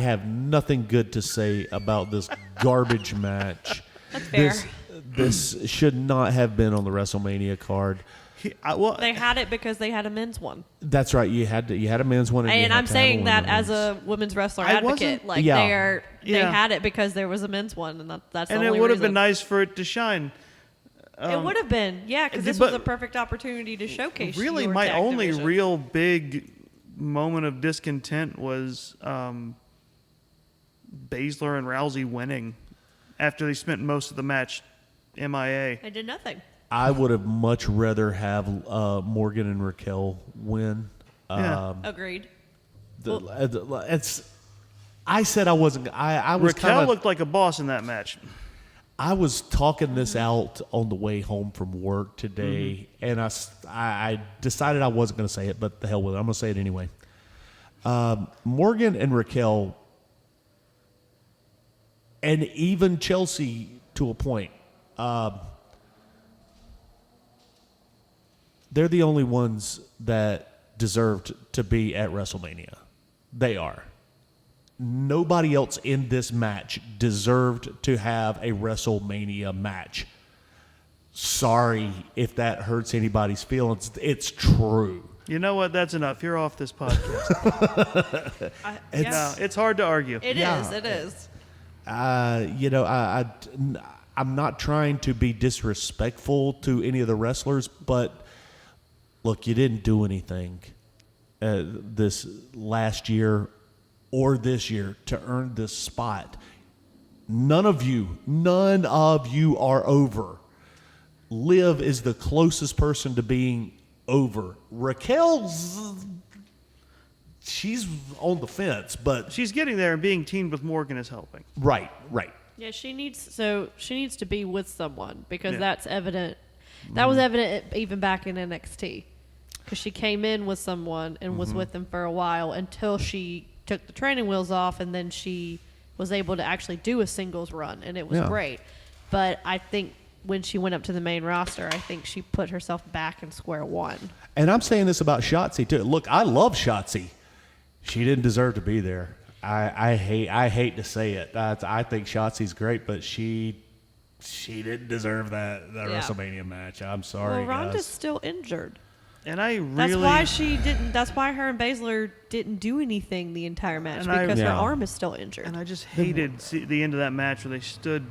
have nothing good to say about this garbage match. That's fair. This should not have been on the WrestleMania card. They had it because they had a men's one. That's right. You had a men's one, And I'm saying that as a women's wrestler advocate. Like, Yeah. they had it because there was a men's one, and that's the And only it would have reason. been nice for it to shine. It would have been, yeah, because this was a perfect opportunity to showcase. Really, your my tag only division. real big moment of discontent was Baszler and Rousey winning after they spent most of the match MIA. I did nothing. I would have much rather have Morgan and Raquel win. Yeah. Agreed. I said I wasn't. I was Raquel looked like a boss in that match. I was talking this out on the way home from work today, and I decided I wasn't going to say it, but the hell with it. I'm going to say it anyway. Morgan and Raquel, and even Chelsea to a point, they're the only ones that deserved to be at WrestleMania. They are. Nobody else in this match deserved to have a WrestleMania match. Sorry if that hurts anybody's feelings. It's true. You know what? That's enough. You're off this podcast. It's hard to argue. It is. It is. I'm not trying to be disrespectful to any of the wrestlers, but look, you didn't do anything this last year or this year to earn this spot. None of you are over. Liv is the closest person to being over. She's on the fence, but She's getting there, and being teamed with Morgan is helping. right. Yeah, she needs to be with someone because Yeah. that's evident. That was evident even back in NXT because she came in with someone and was with them for a while until she took the training wheels off, and then she was able to actually do a singles run, and it was Yeah. great. But I think when she went up to the main roster, I think she put herself back in square one. And I'm saying this about Shotzi too. Look, I love Shotzi. She didn't deserve to be there. I hate to say it. I think Shotzi's great, but she didn't deserve that Yeah. WrestleMania match. I'm sorry, Well, Ronda's guys. still injured. And I really... That's why she didn't. That's why her and Baszler didn't do anything the entire match And because her Yeah. arm is still injured. And I just hated the end of that match where they stood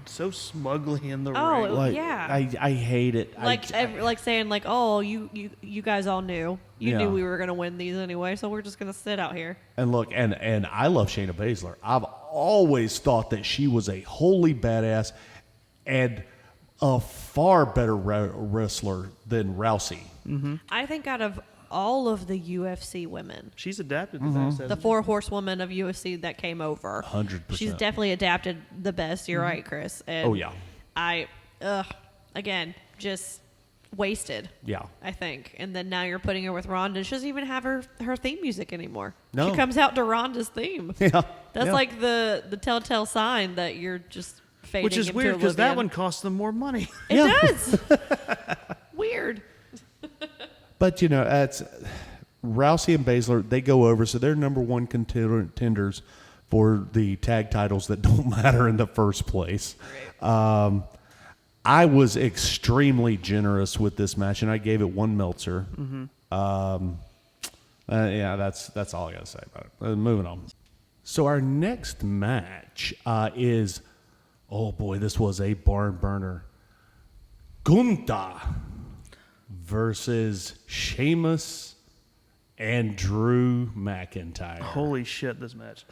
so smugly in the Oh, ring. Like, yeah. I hate it. Like saying like, oh, you guys all knew. You Yeah. knew we were gonna win these anyway, so we're just gonna sit out here. And look, and I love Shayna Baszler. I've always thought that she was a holy badass and a far better wrestler than Rousey. I think out of all of the UFC women, She's adapted the best. the hasn't four horsewomen of UFC that came over, 100%. she's definitely adapted the best. You're right, Chris. And Oh, yeah. again, just wasted. Yeah. I think. And then now you're putting her with Ronda. She doesn't even have her theme music anymore. No. She comes out to Ronda's theme. Yeah. That's Yeah. like the telltale sign that you're just fading Which is into weird because that oblivion. one costs them more money. It Yeah. does. Weird. But, it's Rousey and Baszler, they go over, so they're number one contenders for the tag titles that don't matter in the first place. I was extremely generous with this match, and I gave it 1 Meltzer. Yeah, that's all I got to say about it. Moving on. So our next match is, oh boy, this was a barn burner. Gunther versus Sheamus and Drew McIntyre. Holy shit, this match.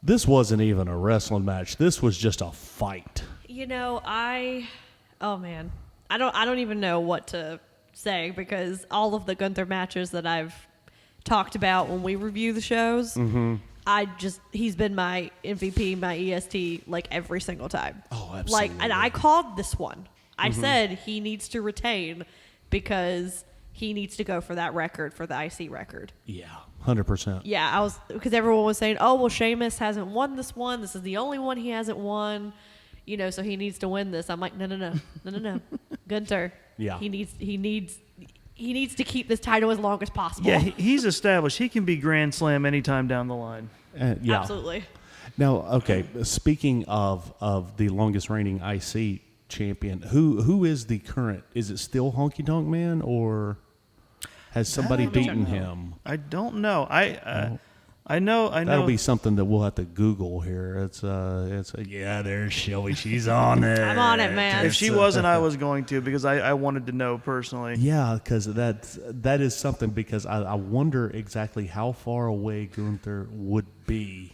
This wasn't even a wrestling match. This was just a fight. Oh man, I don't even know what to say because all of the Gunther matches that I've talked about when we review the shows, he's been my MVP, my EST, like every single time. Oh, Like, absolutely. and I called this one. I said he needs to retain because he needs to go for that record, for the IC record. Yeah, 100%. Yeah, because everyone was saying, oh, well, Sheamus hasn't won this one. This is the only one he hasn't won. So he needs to win this. I'm like, no. Gunther. Yeah. He needs to keep this title as long as possible. Yeah, he's established. He can be Grand Slam anytime down the line. Yeah. Absolutely. Now, okay, speaking of the longest reigning IC champion, who is the current? Is it still Honky Tonk Man, or has somebody beaten him? I don't know. I know. That'll be something that we'll have to Google here. It's yeah, there's Shelby. She's on it. I'm on it, man. If she wasn't, I was going to because I wanted to know personally. Yeah, because that is something because I wonder exactly how far away Gunther would be,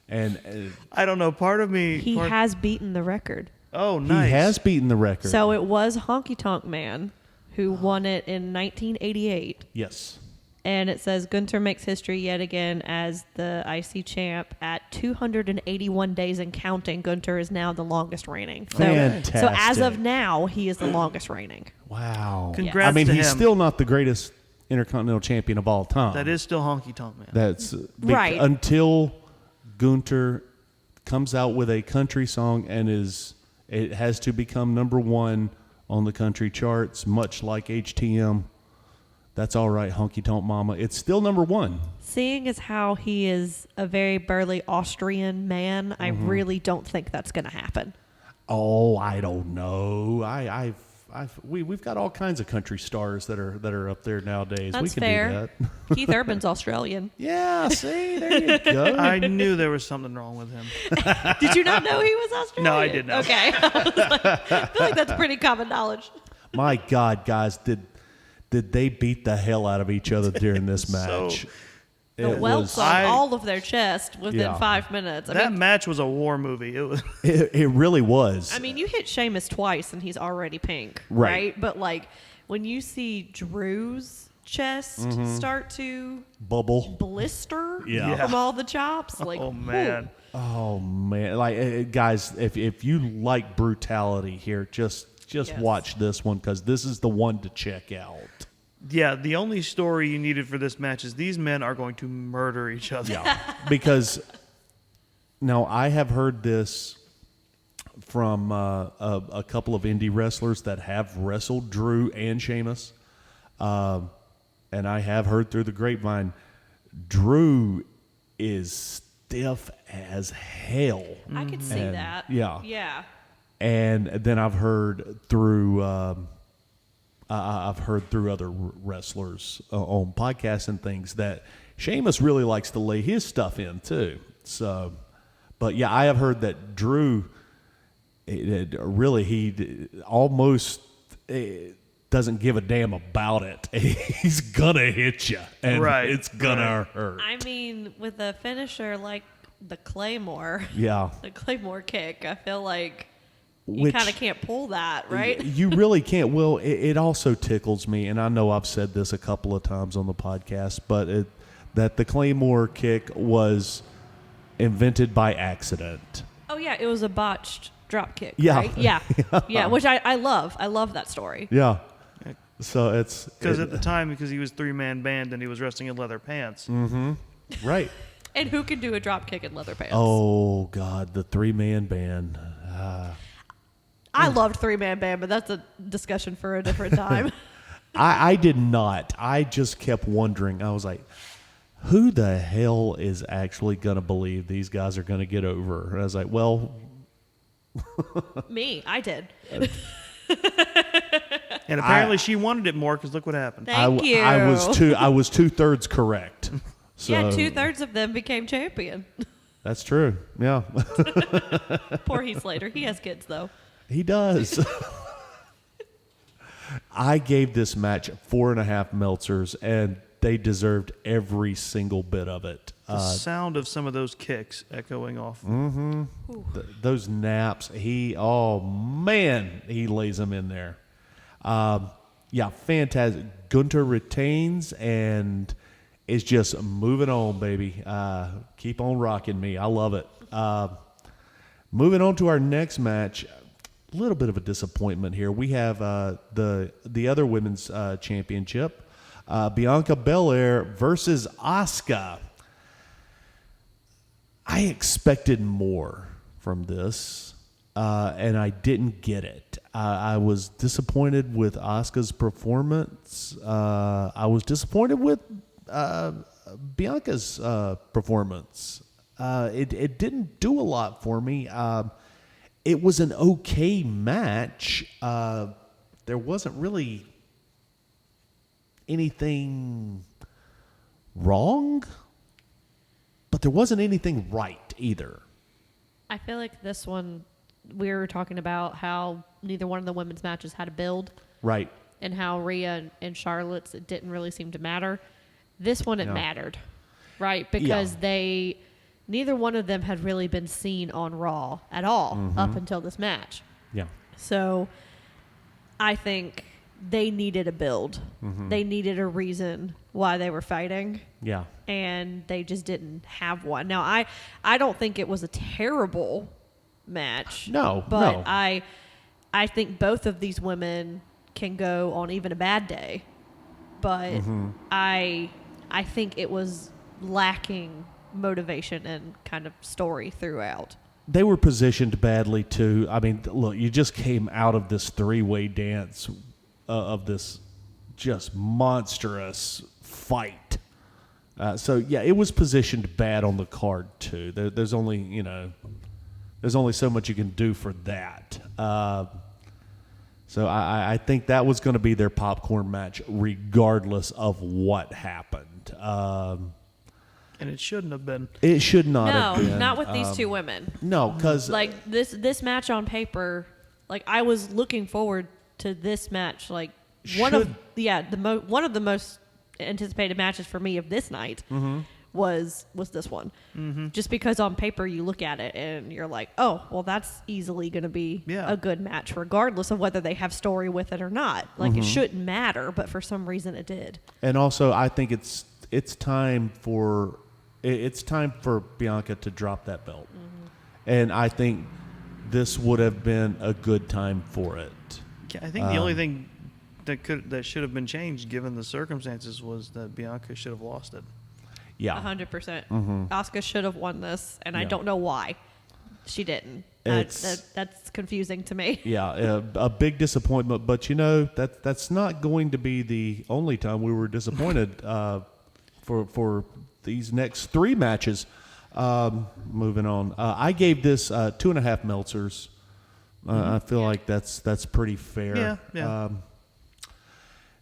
and I don't know. Part of me. He has beaten the record. Oh, nice. he has beaten the record. So it was Honky Tonk Man who won it in 1988. Yes. And it says Gunther makes history yet again as the IC champ at 281 days and counting. Gunther is now the longest reigning. So as Fantastic. of now, he is the longest reigning. Wow. Congrats I mean, to he's him. still not the greatest Intercontinental Champion of all time. That is still Honky Tonk Man. That's Right. until Gunther comes out with a country song and it has to become number one on the country charts, much like HTM. That's all right, Honky Tonk Mama. It's still number one. Seeing as how he is a very burly Austrian man, I really don't think that's going to happen. Oh, I don't know. We've got all kinds of country stars that are up there nowadays. That's we can fair. do that. Keith Urban's Australian. Yeah, see, there you go. I knew there was something wrong with him. Did you not know he was Australian? No, I did not. Okay. I feel like that's pretty common knowledge. My God, guys, did they beat the hell out of each other during this match? The welts on all of their chest within 5 minutes. I That mean, match was a war movie. It was. It really was. I mean, you hit Sheamus twice and he's already pink, Right. right? But like when you see Drew's chest start to Bubble. blister Yeah. from all the chops, like Oh man. Oh man, like guys, if you like brutality here, just Yes. watch this one because this is the one to check out. Yeah, the only story you needed for this match is these men are going to murder each other. Yeah, because now I have heard this from a couple of indie wrestlers that have wrestled Drew and Sheamus, and I have heard through the grapevine, Drew is stiff as hell. I could see And- that. yeah. Yeah. And then I've heard through other wrestlers on podcasts and things that Sheamus really likes to lay his stuff in too. So, but yeah, I have heard that Drew he almost doesn't give a damn about it. He's gonna hit you, and it's gonna hurt. I mean, with a finisher like the Claymore, the Claymore kick, I feel like you kind of can't pull that, right? You really can't. Well, it also tickles me, and I know I've said this a couple of times on the podcast, but that the Claymore kick was invented by accident. Oh yeah, it was a botched drop kick. Yeah, right? yeah, which I love. I love that story. Yeah. So it's because at the time, because he was 3-man band and he was wrestling in leather pants. Mm-hmm. Right. And who can do a drop kick in leather pants? Oh God, the 3-man band. I loved 3-man band, but that's a discussion for a different time. I did not. I just kept wondering. I was like, who the hell is actually going to believe these guys are going to get over? And I was like, well, me, I did. And apparently she wanted it more because look what happened. Thank you. I was 2/3 correct. So, yeah, 2/3 of them became champion. That's true. Yeah. Poor Heath Slater. He has kids though. He does. I gave this match 4.5 Meltzers, and they deserved every single bit of it. The sound of some of those kicks echoing off. Mm-hmm. Those naps. He lays them in there. Yeah, fantastic. Gunter retains and is just moving on, baby. Keep on rocking me. I love it. Moving on to our next match. A little bit of a disappointment here. We have the other women's championship. Bianca Belair versus Asuka. I expected more from this, and I didn't get it. I was disappointed with Asuka's performance. I was disappointed with Bianca's performance. It didn't do a lot for me. It was an okay match. There wasn't really anything wrong, but there wasn't anything right either. I feel like this one, we were talking about how neither one of the women's matches had a build. Right. And how Rhea and Charlotte's, it didn't really seem to matter. This one, it mattered. Right? Because neither one of them had really been seen on Raw at all up until this match. Yeah. So I think they needed a build. They needed a reason why they were fighting. Yeah. And they just didn't have one. Now, I don't think it was a terrible match. No, but no. I think both of these women can go on even a bad day. But I think it was lacking motivation and kind of story throughout. They were positioned badly too. I mean, look, you just came out of this 3-way dance of this just monstrous fight. So yeah, it was positioned bad on the card too. There's only so much you can do for that. So I think that was going to be their popcorn match, regardless of what happened. And it shouldn't have been. It should not have been. No, not with these two women. No, because Like this match on paper, like I was looking forward to this match. Like one of the most anticipated matches for me of this night was this one. Just because on paper you look at it and you're like, oh, well, that's easily going to be a good match, regardless of whether they have story with it or not. Like it shouldn't matter, but for some reason it did. And also, I think it's time for Bianca to drop that belt, and I think this would have been a good time for it. I think the only thing that should have been changed, given the circumstances, was that Bianca should have lost it. Yeah, 100%. Asuka should have won this, and I don't know why she didn't. That's confusing to me. Yeah, a big disappointment. But that's not going to be the only time we were disappointed for these next 3 matches. Moving on, I gave this 2.5 Meltzers. I feel like that's pretty fair. Yeah.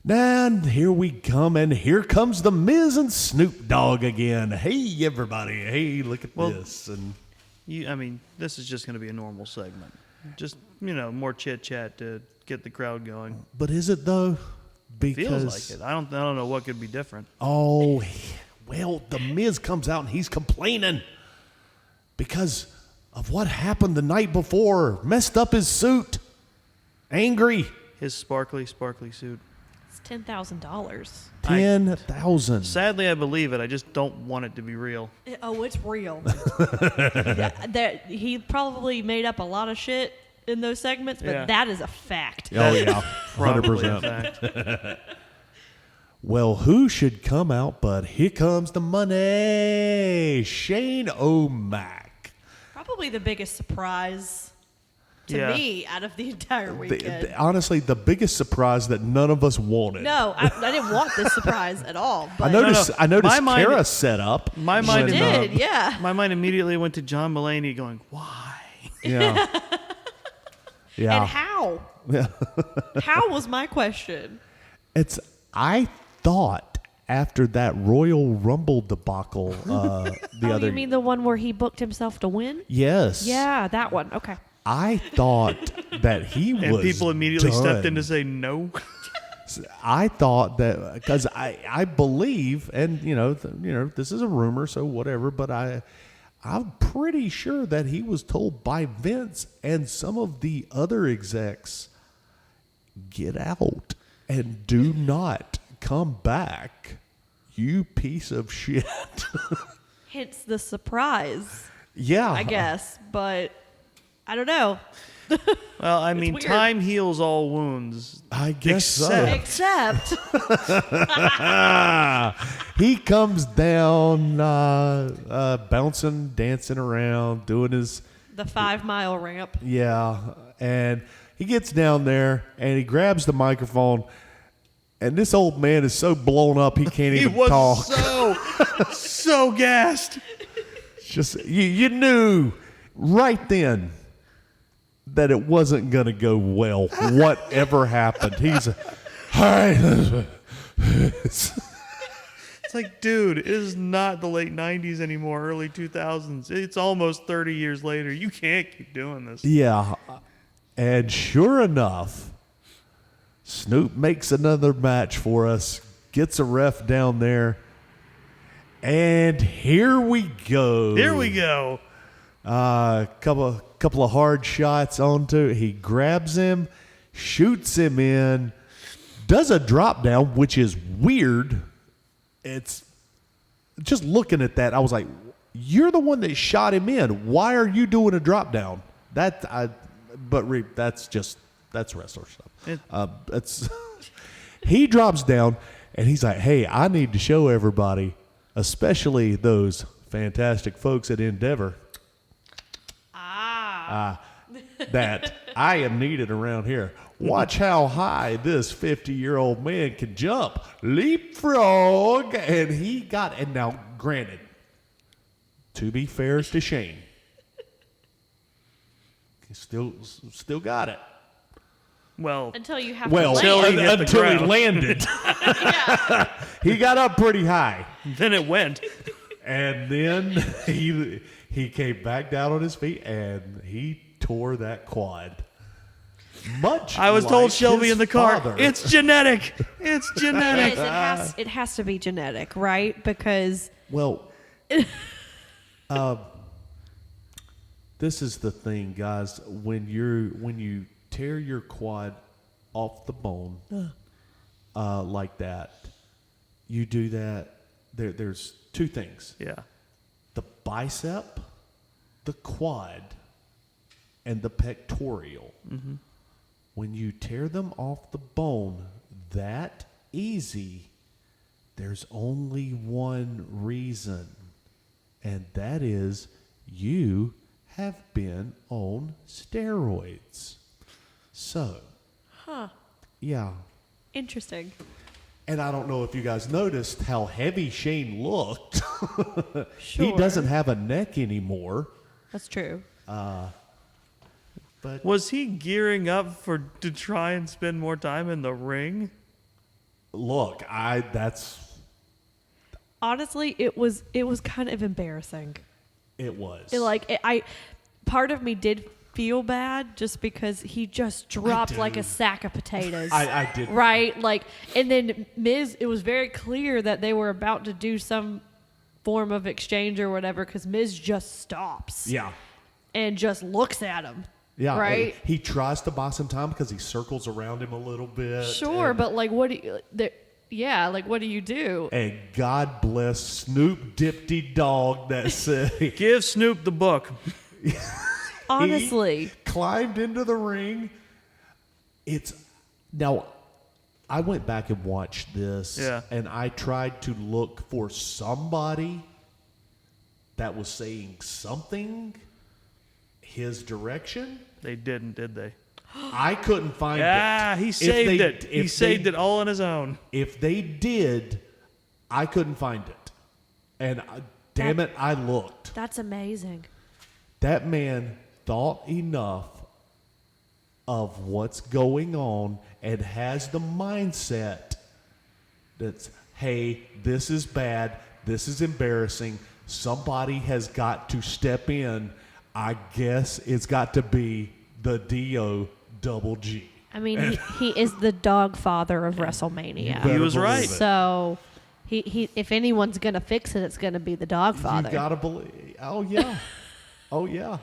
And here we come, and here comes the Miz and Snoop Dogg again. Hey, everybody! Hey, look at this. And This is just going to be a normal segment. Just, more chit chat to get the crowd going. But is it though? Feels Because like it. I don't know what could be different. well, the Miz comes out and he's complaining because of what happened the night before. Messed up his suit. Angry. His sparkly suit. It's $10,000. 10,000. Sadly, I believe it. I just don't want it to be real. Oh, it's real. That he probably made up a lot of shit in those segments, but Yeah. that is a fact. Oh yeah, Probably, in 100%. fact. Well, who should come out but here comes the money, Shane O'Mac. Probably the biggest surprise to Yeah. me out of the entire weekend. Honestly, the biggest surprise that none of us wanted. No, I didn't want this surprise at all. But I noticed. No. I noticed My mind- Kara set up. My mind she when, did, yeah. My mind immediately went to John Mulaney going, why? Yeah. Yeah. And how? How was my question? I thought after that Royal Rumble debacle the other. You mean the one where he booked himself to win? Yes. Yeah, that one. Okay. I thought that he was. And people immediately stepped in done. to say no. I thought that because I believe, and this is a rumor, so whatever. But I'm pretty sure that he was told by Vince and some of the other execs, get out and do not come back, you piece of shit. Hence the surprise, Yeah, I guess. But I don't know. Well, I mean, weird. time heals all wounds. I guess Except- Except he comes down, bouncing, dancing around, doing his. the 5-mile ramp. Yeah, and he gets down there and he grabs the microphone, and this old man is so blown up he can't He even was talk. so gassed. Just you knew right then that it wasn't gonna go well. Whatever happened, he's hi. It's like, dude, it is not the late 90s anymore, early 2000s. It's almost 30 years later. You can't keep doing this. Yeah, and sure enough, Snoop makes another match for us, gets a ref down there, and here we go. Here we go. Couple of hard shots onto. He grabs him, shoots him in, does a drop down, which is weird. It's just looking at that, I was like, "You're the one that shot him in. Why are you doing a drop down?" That's wrestler stuff. It's he drops down and he's like, "Hey, I need to show everybody, especially those fantastic folks at Endeavor, that I am needed around here. Watch how high this 50-year-old man can jump. Leapfrog." And he got, and now granted, to be fair to Shane, he still got it. Well, Until you have Well, to land. he hit the until he ground. landed. He got up pretty high. then it went. And then he came back down on his feet and he tore that quad. Much I was like told Shelby his in the car, father. it's genetic. It's It genetic. is. It has to be genetic, right? Because Well, this is the thing, guys. When you tear your quad off the bone like that, you do that. There's two things: Yeah. the bicep, the quad, and the pectoral. Mm-hmm. When you tear them off the bone that easy, there's only one reason, and that is you have been on steroids. So, yeah. interesting. And I don't know if you guys noticed how heavy Shane looked. He Sure. doesn't have a neck anymore. That's true. But Was he gearing up to try and spend more time in the ring? look, Honestly, it was kind of embarrassing. it was. Part of me did feel bad just because he just dropped like a sack of potatoes. I did. Right? Like, and then Miz, it was very clear that they were about to do some form of exchange or whatever because Miz just stops. Yeah. And just looks at him. Yeah, Right? He tries to buy some time because he circles around him a little bit. Sure, but like, what do you, like, what do you do? And God bless Snoop Dipty Dog that said Give Snoop the book. Honestly. he climbed into the ring. Now, I went back and watched this, Yeah. and I tried to look for somebody that was saying something his direction. They didn't, did they? I couldn't find it. Yeah, he If saved they- it. He if saved they- it all on his own. If they did, I couldn't find it. And damn it, I looked. That's amazing. That man thought enough of what's going on and has the mindset that's, hey, this is bad. This is embarrassing. Somebody has got to step in. I guess it's got to be the D.O. Double G. I mean, he is the dog father of WrestleMania. He was right. So, he if anyone's going to fix it, it's going to be the dog father. You got to believe. Oh, yeah. Oh, yeah.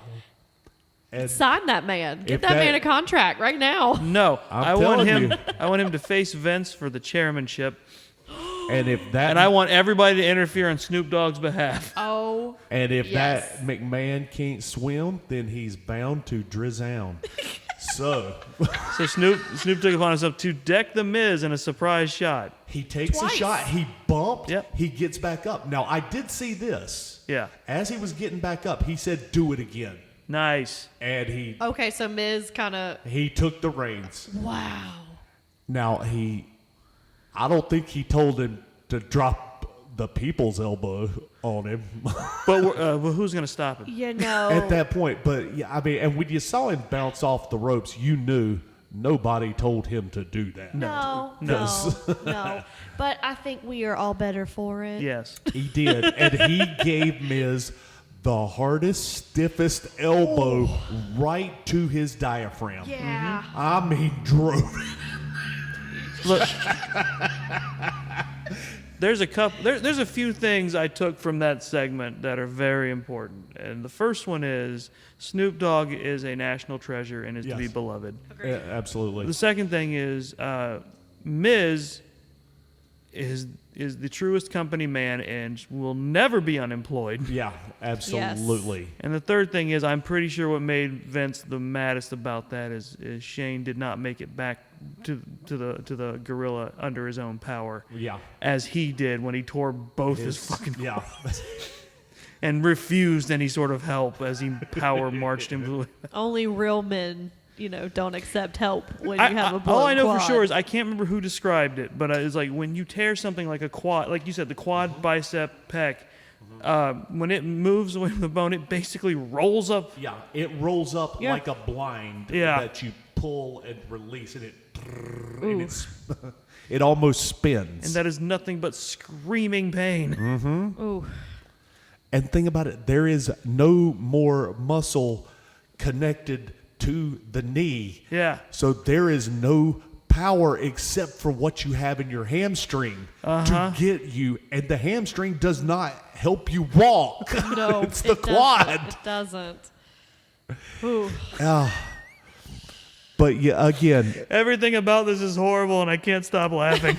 And Sign that man. Get If that that- man a contract right now. No, I want telling him. you. I want him to face Vince for the chairmanship, if that and I want everybody to interfere on Snoop Dogg's behalf. Oh, And if Yes. that McMahon can't swim, then he's bound to drizown. So So Snoop took it upon himself to deck the Miz in a surprise shot. he takes Twice. a shot. He bumped. Yep. He gets back up. Now I did see this. Yeah, As he was getting back up, he said, "Do it again," nice. and he okay. So Miz kind of. took the reins. Wow. Now I don't think he told him to drop the people's elbow on him But who's gonna stop him? You know. at that point. But yeah, I mean, and when you saw him bounce off the ropes, you knew nobody told him to do that. No. But I think we are all better for it. Yes. He did, and he gave Miz the hardest, stiffest elbow right to his diaphragm. Yeah. I mean, drove it. Look, there's a couple. There's a few things I took from that segment that are very important, and the first one is Snoop Dogg is a national treasure and is to be Yes. beloved. Yeah, absolutely. The second thing is Miz is the truest company man and will never be unemployed. Yeah, absolutely. And the third thing is, I'm pretty sure what made Vince the maddest about that is Shane did not make it back to the gorilla under his own power, Yeah. as he did when he tore both his fucking Yeah. and refused any sort of help as he power marched him. Only real men, don't accept help when you have a blown all I know quad. for sure is I can't remember who described it, but it's like when you tear something like a quad, like you said, the quad bicep pec, when it moves away from the bone, it basically rolls up. Yeah, it rolls up Yeah. like a blind Yeah. that you pull and release, and it almost spins. And that is nothing but screaming pain. Ooh. And think about it, there is no more muscle connected to the knee. Yeah. So there is no power except for what you have in your hamstring to get you. And the hamstring does not help you walk. No. It's the it quad. doesn't. It doesn't. Ooh. But yeah, again, Everything about this is horrible, and I can't stop laughing.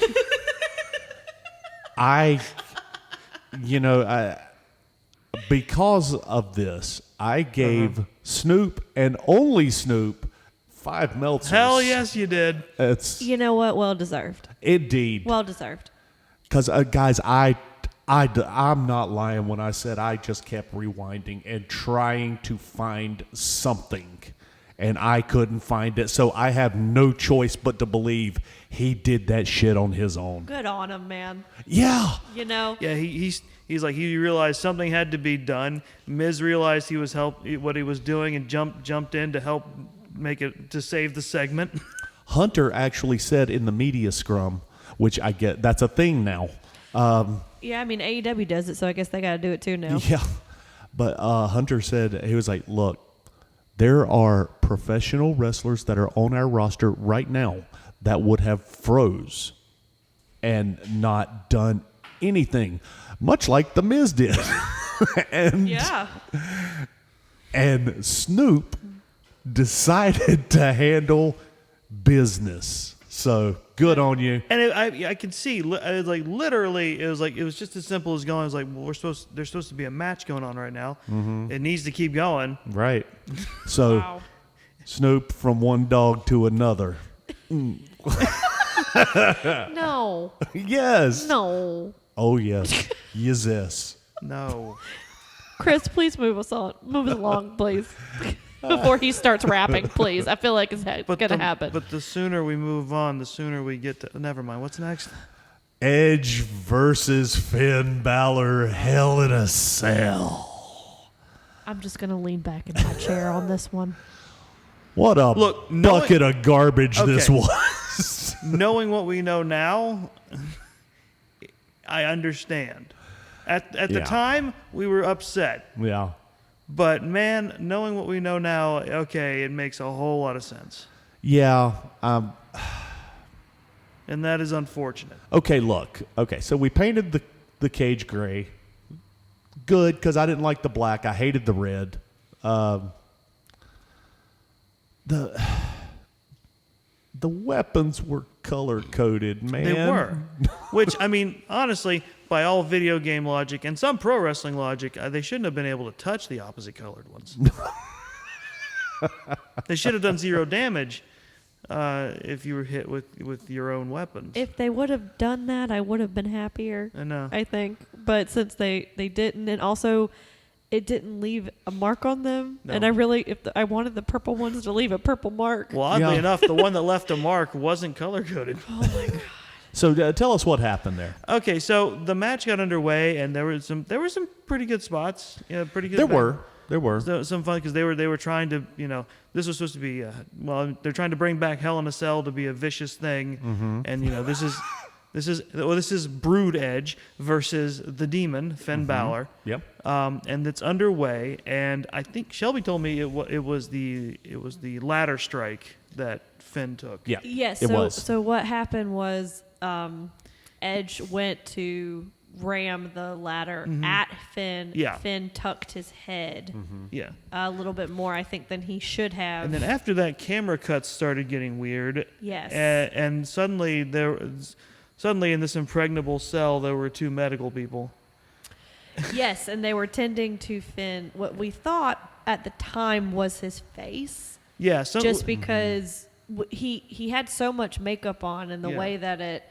because of this, I gave Snoop and only Snoop 5 Meltzers. Hell yes, you did. It's You know what? Well deserved. indeed. Well deserved. Because, guys, I'm not lying when I said I just kept rewinding and trying to find something, and I couldn't find it. So I have no choice but to believe he did that shit on his own. Good on him, man. Yeah. Yeah, he's like he realized something had to be done. Miz realized he was what he was doing and jumped in to help make it to save the segment. Hunter actually said in the media scrum, which I get, that's a thing now. Yeah, I mean AEW does it, so I guess they got to do it too now. Yeah. But Hunter said, he was like, look, There are professional wrestlers that are on our roster right now that would have froze and not done anything, much like The Miz did. And Snoop decided to handle business. So good on you. And I could see, like literally, it was just as simple as going. I was like, well, there's supposed to be a match going on right now. Mm-hmm. It needs to keep going. Right. So Wow. Snoop from one dog to another. No. Yes. No. Oh yes. Yes. No. Chris, please move us along, please. Before he starts rapping, please. I feel like it's going to happen. But the sooner we move on, the sooner we get to. Never mind. What's next? Edge versus Finn Balor, Hell in a Cell. I'm just going to lean back in my chair on this one. What a Look, bucket of garbage this Okay. was. Knowing what we know now, I understand. At the Yeah. time, we were upset. Yeah. But man, knowing what we know now, okay, it makes a whole lot of sense. Yeah. And that is unfortunate. Okay, look. Okay, so we painted the cage gray. Good, because I didn't like the black. I hated the red. The weapons were color coded, man. They were. Which, I mean, honestly, by all video game logic and some pro wrestling logic, they shouldn't have been able to touch the opposite colored ones. They should have done 0 damage if you were hit with your own weapons. If they would have done that, I would have been happier. I know. I think. But since they didn't, and also it didn't leave a mark on them, No. and I wanted the purple ones to leave a purple mark. Well, oddly Yeah. enough, the one that left a mark wasn't color coded. Oh my god. So tell us what happened there. Okay, so the match got underway, and there were some pretty good spots. Yeah, pretty good. There were. So, some fun because they were trying to, this was supposed to be they're trying to bring back Hell in a Cell to be a vicious thing, and this is Brood Edge versus the Demon Finn Balor. Yep. And it's underway, and I think Shelby told me it was the ladder strike that Finn took. Yeah. Yes. It was. So what happened was Edge went to ram the ladder at Finn. Yeah. Finn tucked his head Yeah. a little bit more, I think, than he should have. And then after that, camera cuts started getting weird. Yes. And suddenly in this impregnable cell, there were 2 medical people. Yes, and they were tending to Finn what we thought at the time was his face, Yeah. just because he had so much makeup on, and the Yeah. way that it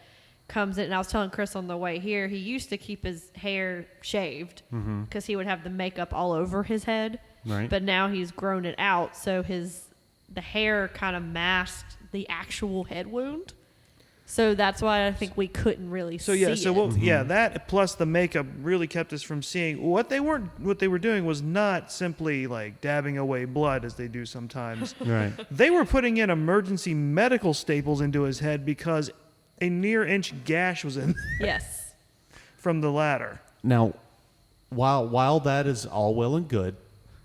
comes in. And I was telling Chris on the way here, he used to keep his hair shaved because he would have the makeup all over his head. Right. But now he's grown it out, so the hair kind of masked the actual head wound. So that's why I think we couldn't really see it. That plus the makeup really kept us from seeing what they were doing was not simply like dabbing away blood as they do sometimes. Right. They were putting in emergency medical staples into his head because a near-inch gash was in Yes. from the ladder. Now, while that is all well and good,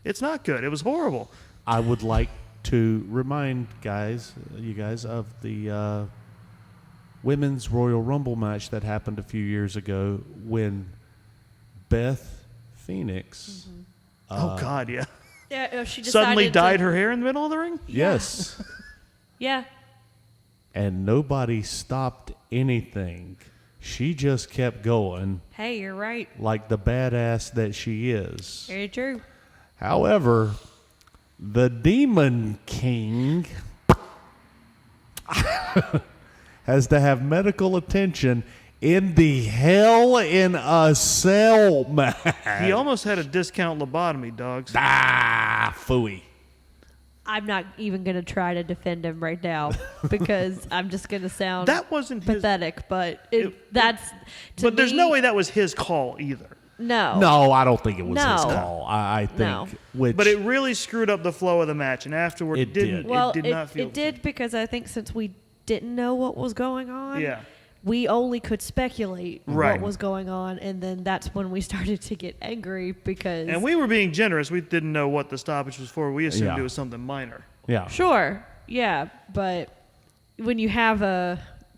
It's not good. It was horrible. I would like to remind you guys of the Women's Royal Rumble match that happened a few years ago when Beth Phoenix Oh God, yeah. Yeah, she decided Suddenly dyed to, her hair in the middle of the ring. yes, Yeah. and nobody stopped anything. She just kept going Hey, you're right. like the badass that she is. Very true. However, the Demon King has to have medical attention in the Hell in a Cell match. He almost had a discount lobotomy, Doggz. Phooey. I'm not even going to try to defend him right now because I'm just going to sound That wasn't his. pathetic, but But there's no way that was his call either. No. No, I don't think it was No. his call. I think. No. Which, But it really screwed up the flow of the match, and afterward, It did. Well, it did not feel. it did because I think since we didn't know what was going on, Yeah. we only could speculate Right. what was going on, and then that's when we started to get angry because And we were being generous. We didn't know what the stoppage was for. We assumed Yeah. it was something minor. Yeah. sure, yeah, but when you have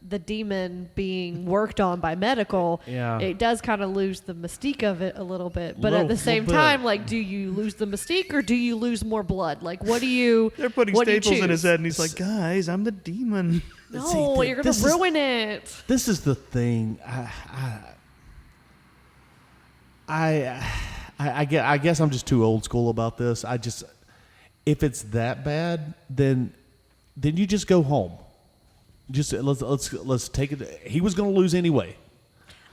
the demon being worked on by medical, Yeah. it does kind of lose the mystique of it a little bit. But Little- at the same little bit. time, like, do you lose the mystique or do you lose more blood? Like, what do you? They're putting what do you staples in his choose? head, and he's like, guys, I'm the demon. No, See, you're gonna this is- ruin it. This is the thing. I guess I'm just too old school about this. If it's that bad, then you just go home. Just let's take it. He was going to lose anyway.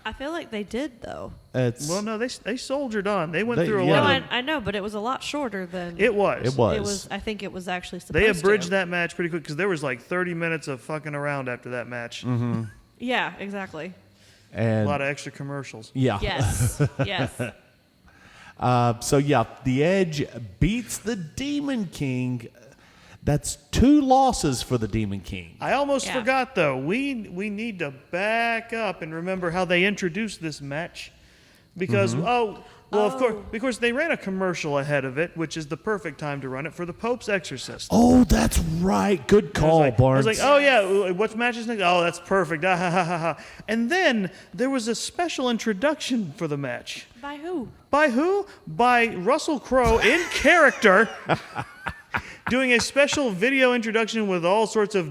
I feel like they did though. It's Well, no, they soldiered on. They went They- through a yeah. No, lot. I know, but it was a lot shorter than It was. It was. It was. I think it was actually supposed They abridged to. that match pretty quick because there was like 30 minutes of fucking around after that match. Yeah, exactly. A and lot of extra commercials. yeah. Yes, yes. So yeah, the Edge beats the Demon King. That's 2 losses for the Demon King. I almost Yeah. forgot though. We need to back up and remember how they introduced this match, because of course they ran a commercial ahead of it, which is the perfect time to run it for the Pope's Exorcist. Oh, that's right. Good call, Barnes. I was like, oh yeah, what match is next? Oh, that's perfect. Ah, ha, ha, ha, ha. And then there was a special introduction for the match. By who? By who? By Russell Crowe in character, doing a special video introduction with all sorts of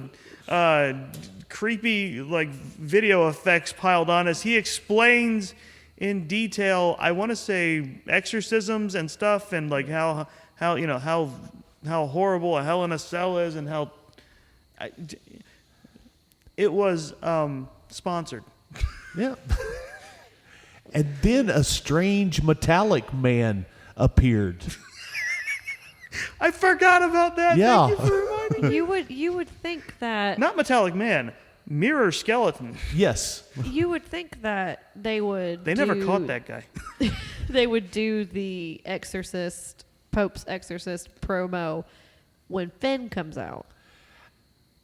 creepy like video effects piled on as he explains in detail, I want to say exorcisms and stuff, and like how horrible a Hell in a Cell is, and how it was sponsored. Yeah. And then a strange metallic man appeared. I forgot about that. Yeah. Thank you for reminding me. You would think that Not metallic man, mirror skeleton. Yes. you would think that they would. They never do- caught that guy. They would do the Exorcist, Pope's Exorcist promo when Finn comes out,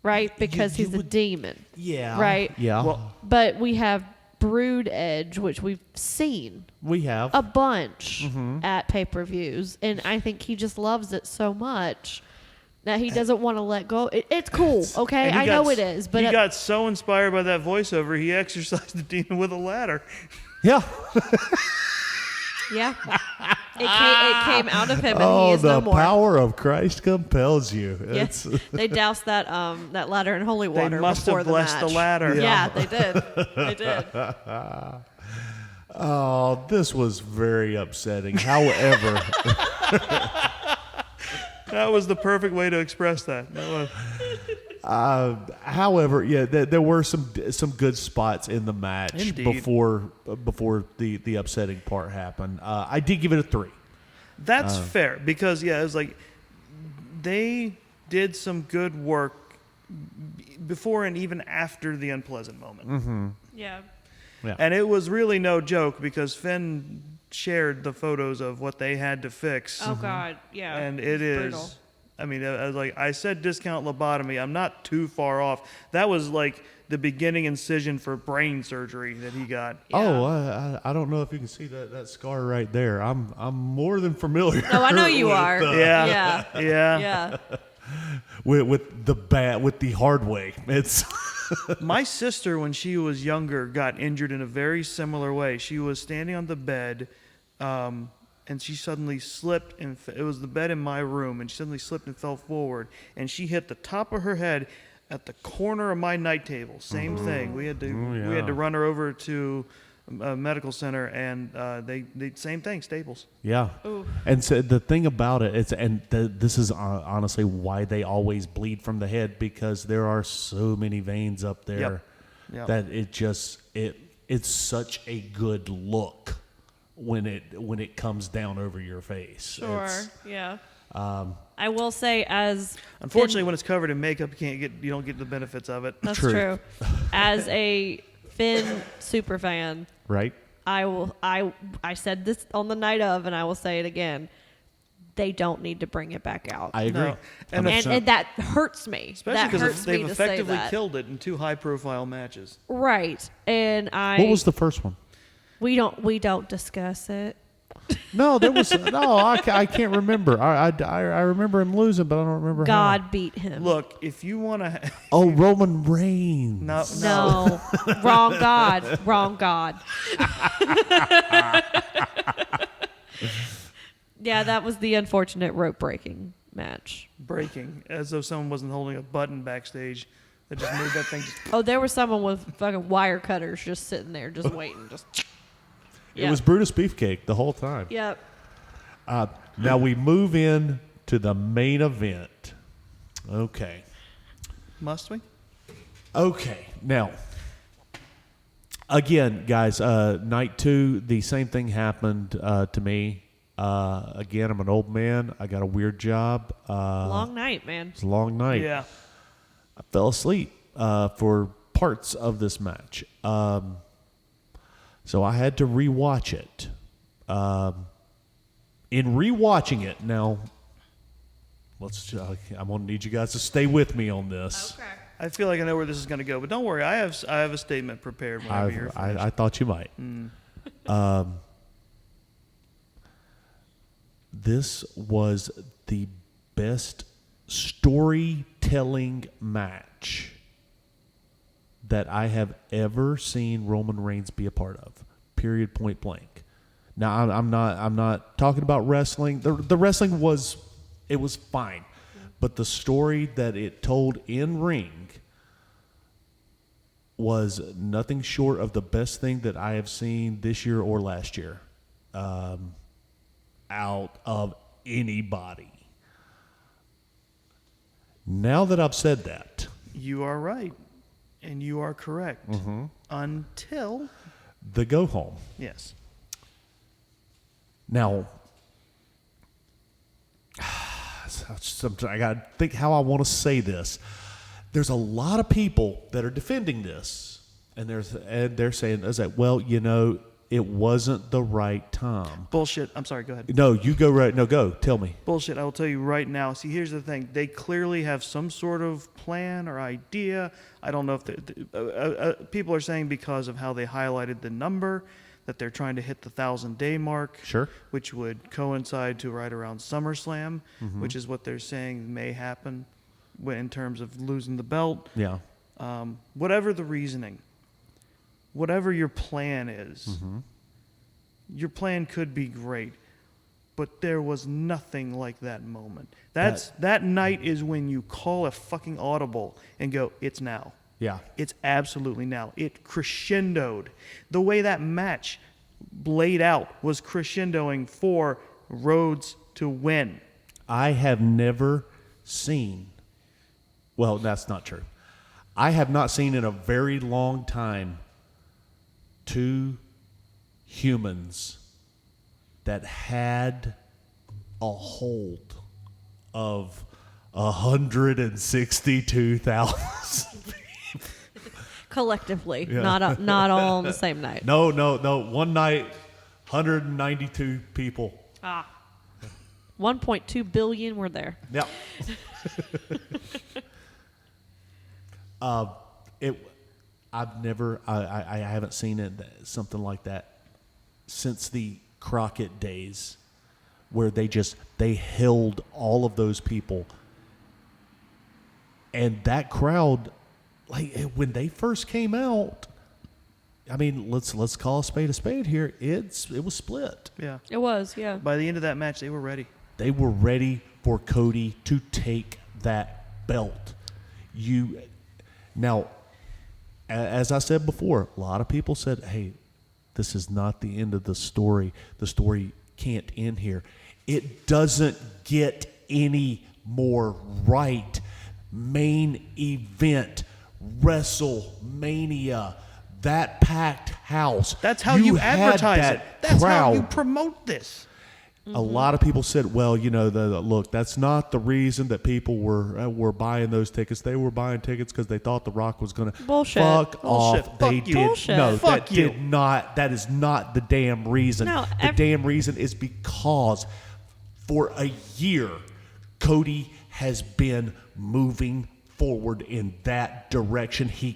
right? Because you he's a would- demon, Yeah. right? Yeah. Well, But we have Brood Edge, which we've seen we have. a bunch Mm-hmm. at pay-per-views, and I think he just loves it so much that he doesn't want to let go. It's cool, okay? and he I know got- it is, but he got so inspired by that voiceover, he exorcised the demon with a ladder. Yeah. yeah, it came out of him, and he Oh, is the no more. power of Christ compels you. Yes, they doused that ladder in holy They water must before have blessed the match. ladder. Yeah, they did. They did. Oh, this was very upsetting. However, That was the perfect way to express that. however, yeah, there were some good spots in the match Indeed. before the upsetting part happened. I did give it a 3. That's fair, because it was like they did some good work before and even after the unpleasant moment. Yeah. And it was really no joke, because Finn shared the photos of what they had to fix. Oh God. Yeah. And It's it is brutal. I mean, I was like, I said discount lobotomy. I'm not too far off. That was like the beginning incision for brain surgery that he got. Yeah. Oh, I don't know if you can see that scar right there. I'm more than familiar. No, I know you with, are. Yeah. Yeah. Yeah. Yeah. with the hard way. It's My sister, when she was younger, got injured in a very similar way. She was standing on the bed, and she suddenly slipped, and it was the bed in my room, and she suddenly slipped and fell forward, and she hit the top of her head at the corner of my night table. Same thing. We had to run her over to a medical center, and they same thing, staples. yeah. Ooh. And so the thing about it is, this is honestly why they always bleed from the head, because there are so many veins up there Yep. that it's such a good look when it comes down over your face. Sure. It's- Yeah. I will say, as Unfortunately, when it's covered in makeup, you don't get the benefits of it. that's True. true. As a Finn super fan, right? I said this on the night of, and I will say it again. they don't need to bring it back out. I agree. No. and that hurts me. Especially that because hurts me they've to say effectively that. killed it in 2 high-profile matches. Right. And What was the first one? we don't discuss it. No, there was I can't remember. I remember him losing, but I don't remember how. God beat him. Look, if you want to... Oh, Roman Reigns. No. Wrong God. Wrong God. Yeah, that was the unfortunate rope breaking match. Breaking, as though someone wasn't holding a button backstage that just made that thing just... Oh, there was someone with fucking wire cutters just sitting there, just waiting. It was Brutus Beefcake the whole time. Yep. Now we move in to the main event. Okay. Must we? Okay. Now, again, guys, night 2, the same thing happened to me. Again, I'm an old man. I got a weird job. Long night, man. It's a long night. Yeah. I fell asleep for parts of this match. So I had to rewatch it. In rewatching it, now, I'm going to need you guys to stay with me on this. Okay. I feel like I know where this is going to go, but don't worry. I have a statement prepared whenever you're finished. I thought you might. This was the best storytelling match that I have ever seen Roman Reigns be a part of. Period. Point blank. Now I'm not talking about wrestling. The wrestling was fine, but the story that it told in ring was nothing short of the best thing that I have seen this year or last year, out of anybody. Now that I've said that, You are right, and you are correct. Until... the go home. Yes. Now, I got to think how I want to say this. There's a lot of people that are defending this, and they're saying, well, it wasn't the right time. Bullshit. I'm sorry. Go ahead. No, you go right. No, go. Tell me. Bullshit. I will tell you right now. See, here's the thing. They clearly have some sort of plan or idea. I don't know if people are saying because of how they highlighted the number that they're trying to hit the 1,000-day mark. Sure. Which would coincide to right around SummerSlam, which is what they're saying may happen in terms of losing the belt. Yeah. Whatever the reasoning, whatever your plan is, your plan could be great, but there was nothing like that moment. That night is when you call a fucking audible and go, it's now. Yeah. It's absolutely now. It crescendoed. The way that match laid out was crescendoing for Rhodes to win. I have never seen. Well, that's not true. I have not seen in a very long time 2 humans that had a hold of 162,000 Collectively, Yeah. not all on the same night. No. One night, 192 people. 1.2 billion were there. Yep. I haven't seen something like that since the Crockett days, where they held all of those people, and that crowd, like when they first came out. I mean, let's call a spade here. It was split. Yeah. It was, yeah. By the end of that match, they were ready. They were ready for Cody to take that belt. Now, as I said before, a lot of people said, hey, this is not the end of the story. The story can't end here. It doesn't get any more right. Main event, WrestleMania, that packed house. That's how you had advertise that it. That's how you crowd. promote this. A lot of people said, well, look, that's not the reason that people were buying those tickets. They were buying tickets because they thought The Rock was going to Bullshit. fuck Bullshit. off. Fuck They you. did. Bullshit. No, Fuck that you. did not. That is not the damn reason. No, the damn reason is because For a year, Cody has been moving forward in that direction. He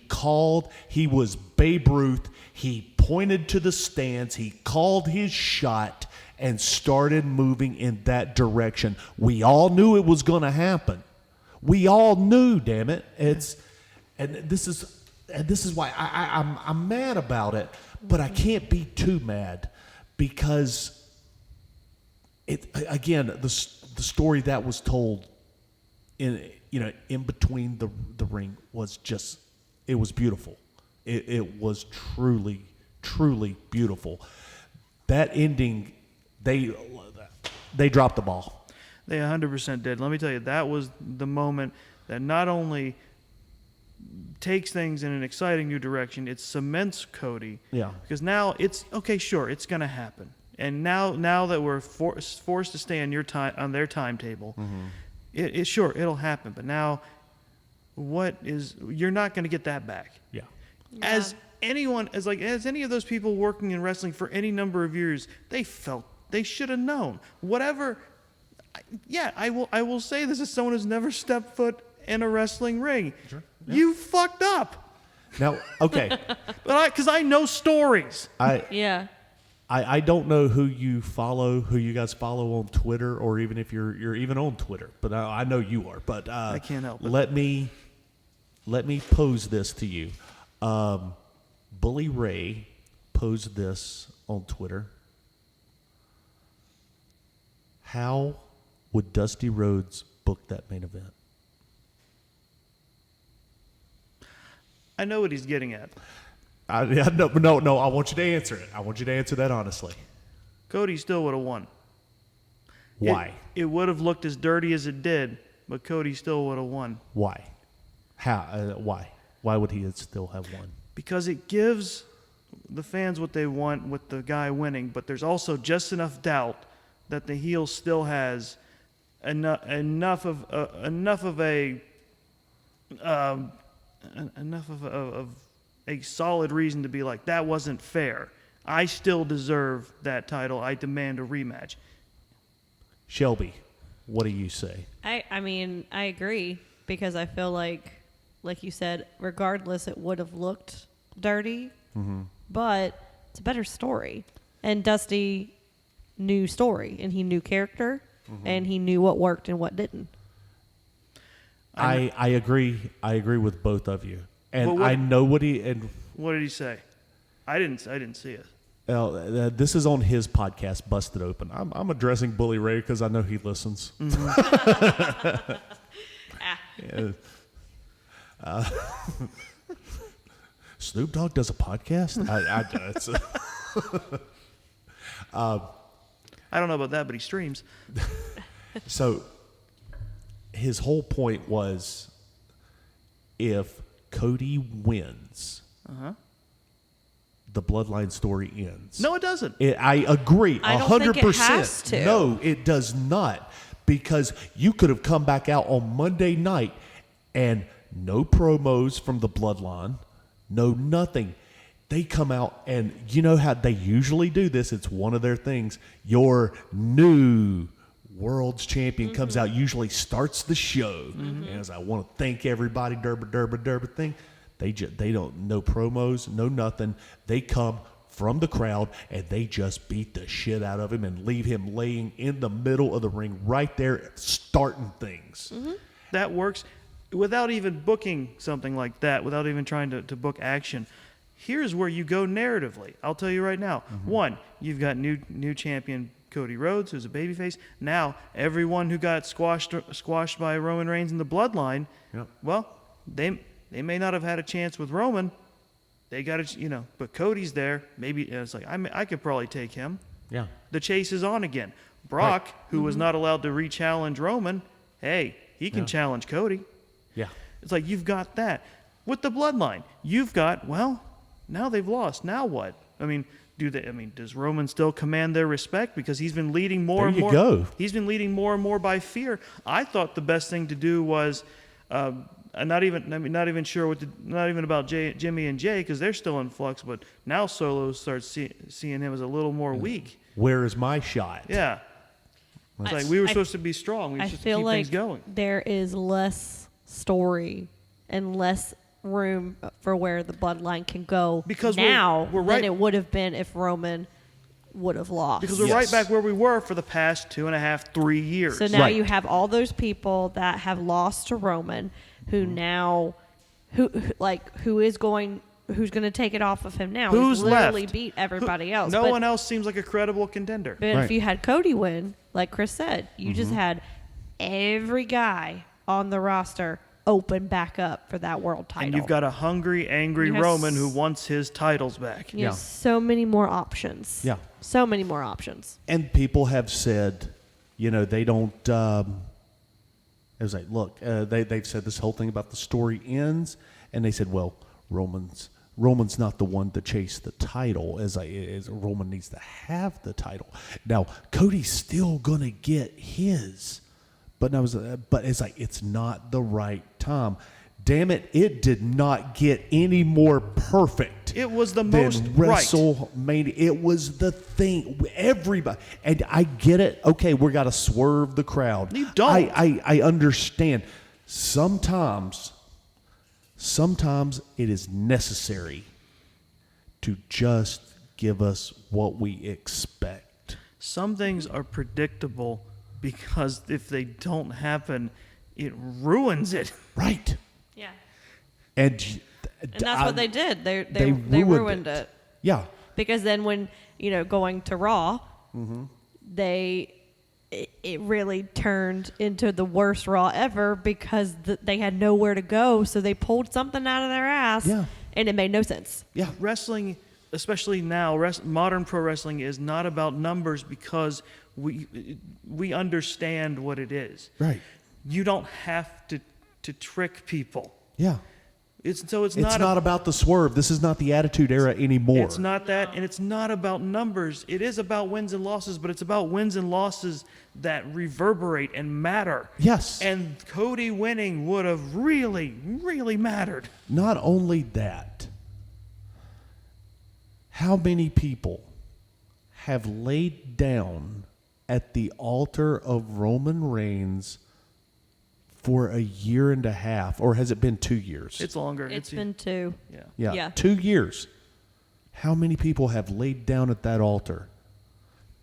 was Babe Ruth. He pointed to the stands. He called his shot and started moving in that direction. We all knew it was going to happen. We all knew, damn it. This is why I'm mad about it, but I can't be too mad because the story that was told in between the ring was just, it was beautiful. It was truly, truly beautiful. That ending, they dropped the ball. They 100% did. Let me tell you, that was the moment that not only takes things in an exciting new direction, it cements Cody. Yeah. Because now it's okay. Sure, it's going to happen. And now that we're forced to stay on their timetable, sure, it'll happen. But now, you're not going to get that back. Yeah. As any of those people working in wrestling for any number of years, they felt they should have known. Whatever. Yeah, I will say this as someone who's never stepped foot in a wrestling ring. Sure. Yeah. You fucked up. Now, okay. Because I know stories. Yeah. I don't know who you guys follow on Twitter, or even if you're even on Twitter, but I know you are. But I can't help it. Let me pose this to you. Bully Ray posed this on Twitter. How would Dusty Rhodes book that main event? I know what he's getting at. No. I want you to answer it. I want you to answer that honestly. Cody still would have won. Why? It would have looked as dirty as it did, but Cody still would have won. Why? How? Why? Why would he still have won? Because it gives the fans what they want with the guy winning, but there's also just enough doubt that the heel still has enough of a solid reason to be like, that wasn't fair. I still deserve that title. I demand a rematch. Shelby, what do you say? I mean, I agree because I feel like you said, regardless, it would have looked dirty, but it's a better story. And Dusty knew story, and he knew character, and he knew what worked and what didn't. I agree. I agree with both of you, and I know what he and. What did he say? I didn't see it. This is on his podcast, Busted Open. I'm addressing Bully Ray because I know he listens. Snoop Dogg does a podcast? I don't know about that, but he streams. So his whole point was, if Cody wins, the bloodline story ends. No, it doesn't. I agree, 100%. I don't think it has to. No, it does not, because you could have come back out on Monday night and no promos from the bloodline, no nothing. They come out, and you know how they usually do this. It's one of their things. Your new world's champion comes out, usually starts the show. And as I want to thank everybody, derba thing. They don't, no promos, no nothing. They come from the crowd, and they just beat the shit out of him and leave him laying in the middle of the ring right there, starting things. That works without even booking something like that, without even trying to book action. Here's where you go narratively. I'll tell you right now. One, you've got new champion Cody Rhodes, who's a babyface. Now, everyone who got squashed by Roman Reigns in the bloodline, well, they may not have had a chance with Roman. They got it, but Cody's there. Maybe it's like, I could probably take him. Yeah. The chase is on again. Brock, who was not allowed to re-challenge Roman, hey, he can challenge Cody. Yeah. It's like, you've got that. With the bloodline, you've got, well, now they've lost. Now what? I mean, does Roman still command their respect because he's been leading more and more? There you go. He's been leading more and more by fear. I thought the best thing to do was not even about Jimmy and Jay, because they're still in flux, but now Solo starts seeing him as a little more weak. Where is my shot? Yeah. It's like we were supposed to be strong. We were I supposed to feel keep like things going. there is less story and less room for where the bloodline can go Because now we're right- than it would have been if Roman would have lost. Because we're right back where we were for the past 2.5, 3 years. So now Right. you have all those people that have lost to Roman, who now, who's going to take it off of him now? Who's He's literally left? beat everybody else. No But- one else seems like a credible contender. But Right. if you had Cody win, like Chris said, you just had every guy on the roster open back up for that world title. And you've got a hungry, angry You have Roman who wants his titles back. You have so many more options. Yeah. So many more options. And people have said, they don't. It was like, look, they've said this whole thing about the story ends, and they said, well, Roman's not the one to chase the title, as Roman needs to have the title. Now Cody's still gonna get his, but it's like it's not the right time. Damn it! It did not get any more perfect. It was the than most right. WrestleMania. It was the thing. Everybody, and I get it. Okay, we got to swerve the crowd. You don't. I understand. Sometimes it is necessary to just give us what we expect. Some things are predictable because if they don't happen, it ruins it. Right. Yeah. And that's what they did. They ruined ruined it. Yeah. Because then when, going to Raw, it really turned into the worst Raw ever because they had nowhere to go, so they pulled something out of their ass, and it made no sense. Yeah. Wrestling, especially now, modern pro wrestling is not about numbers because we understand what it is. Right. You don't have to trick people. Yeah. It's not about the swerve. This is not the Attitude Era anymore. It's not that, and it's not about numbers. It is about wins and losses, but it's about wins and losses that reverberate and matter. Yes. And Cody winning would have really, really mattered. Not only that, how many people have laid down at the altar of Roman Reigns for a year and a half, or has it been 2 years? It's longer. It's been 2. Yeah. Yeah. 2 years. How many people have laid down at that altar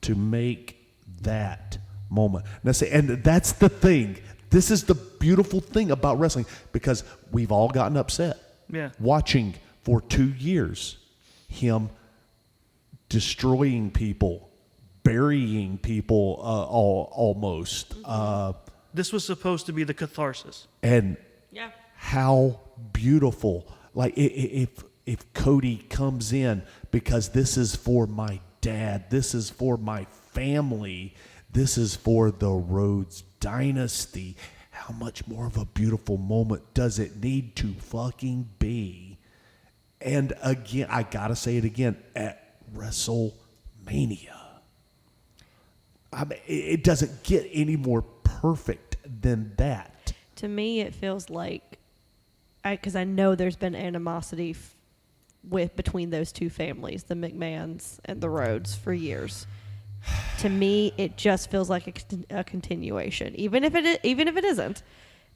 to make that moment? Now, and that's the thing. This is the beautiful thing about wrestling, because we've all gotten upset watching for 2 years him destroying people, burying people almost. This was supposed to be the catharsis. And how beautiful. Like if Cody comes in, because this is for my dad, this is for my family, this is for the Rhodes dynasty, how much more of a beautiful moment does it need to fucking be? And again, I gotta say it again, at WrestleMania. I mean, it doesn't get any more perfect than that. To me, it feels like, because I know there's been animosity between those two families, the McMahons and the Rhodes, for years. To me, it just feels like a continuation, even if it isn't.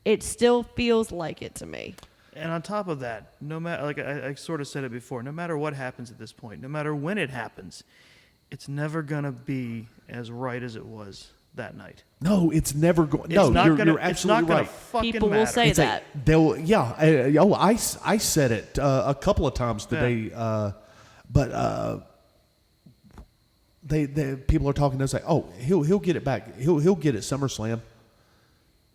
It still feels like it to me. And on top of that, no matter, like I sort of said it before, no matter what happens at this point, no matter when it happens, it's never gonna be as right as it was that night. No, it's never going. No, you're absolutely it's not gonna right. fucking People will matter. say It's that. like they'll, I said it a couple of times today, but they people are talking to us like, oh, he'll get it back. He'll get it SummerSlam.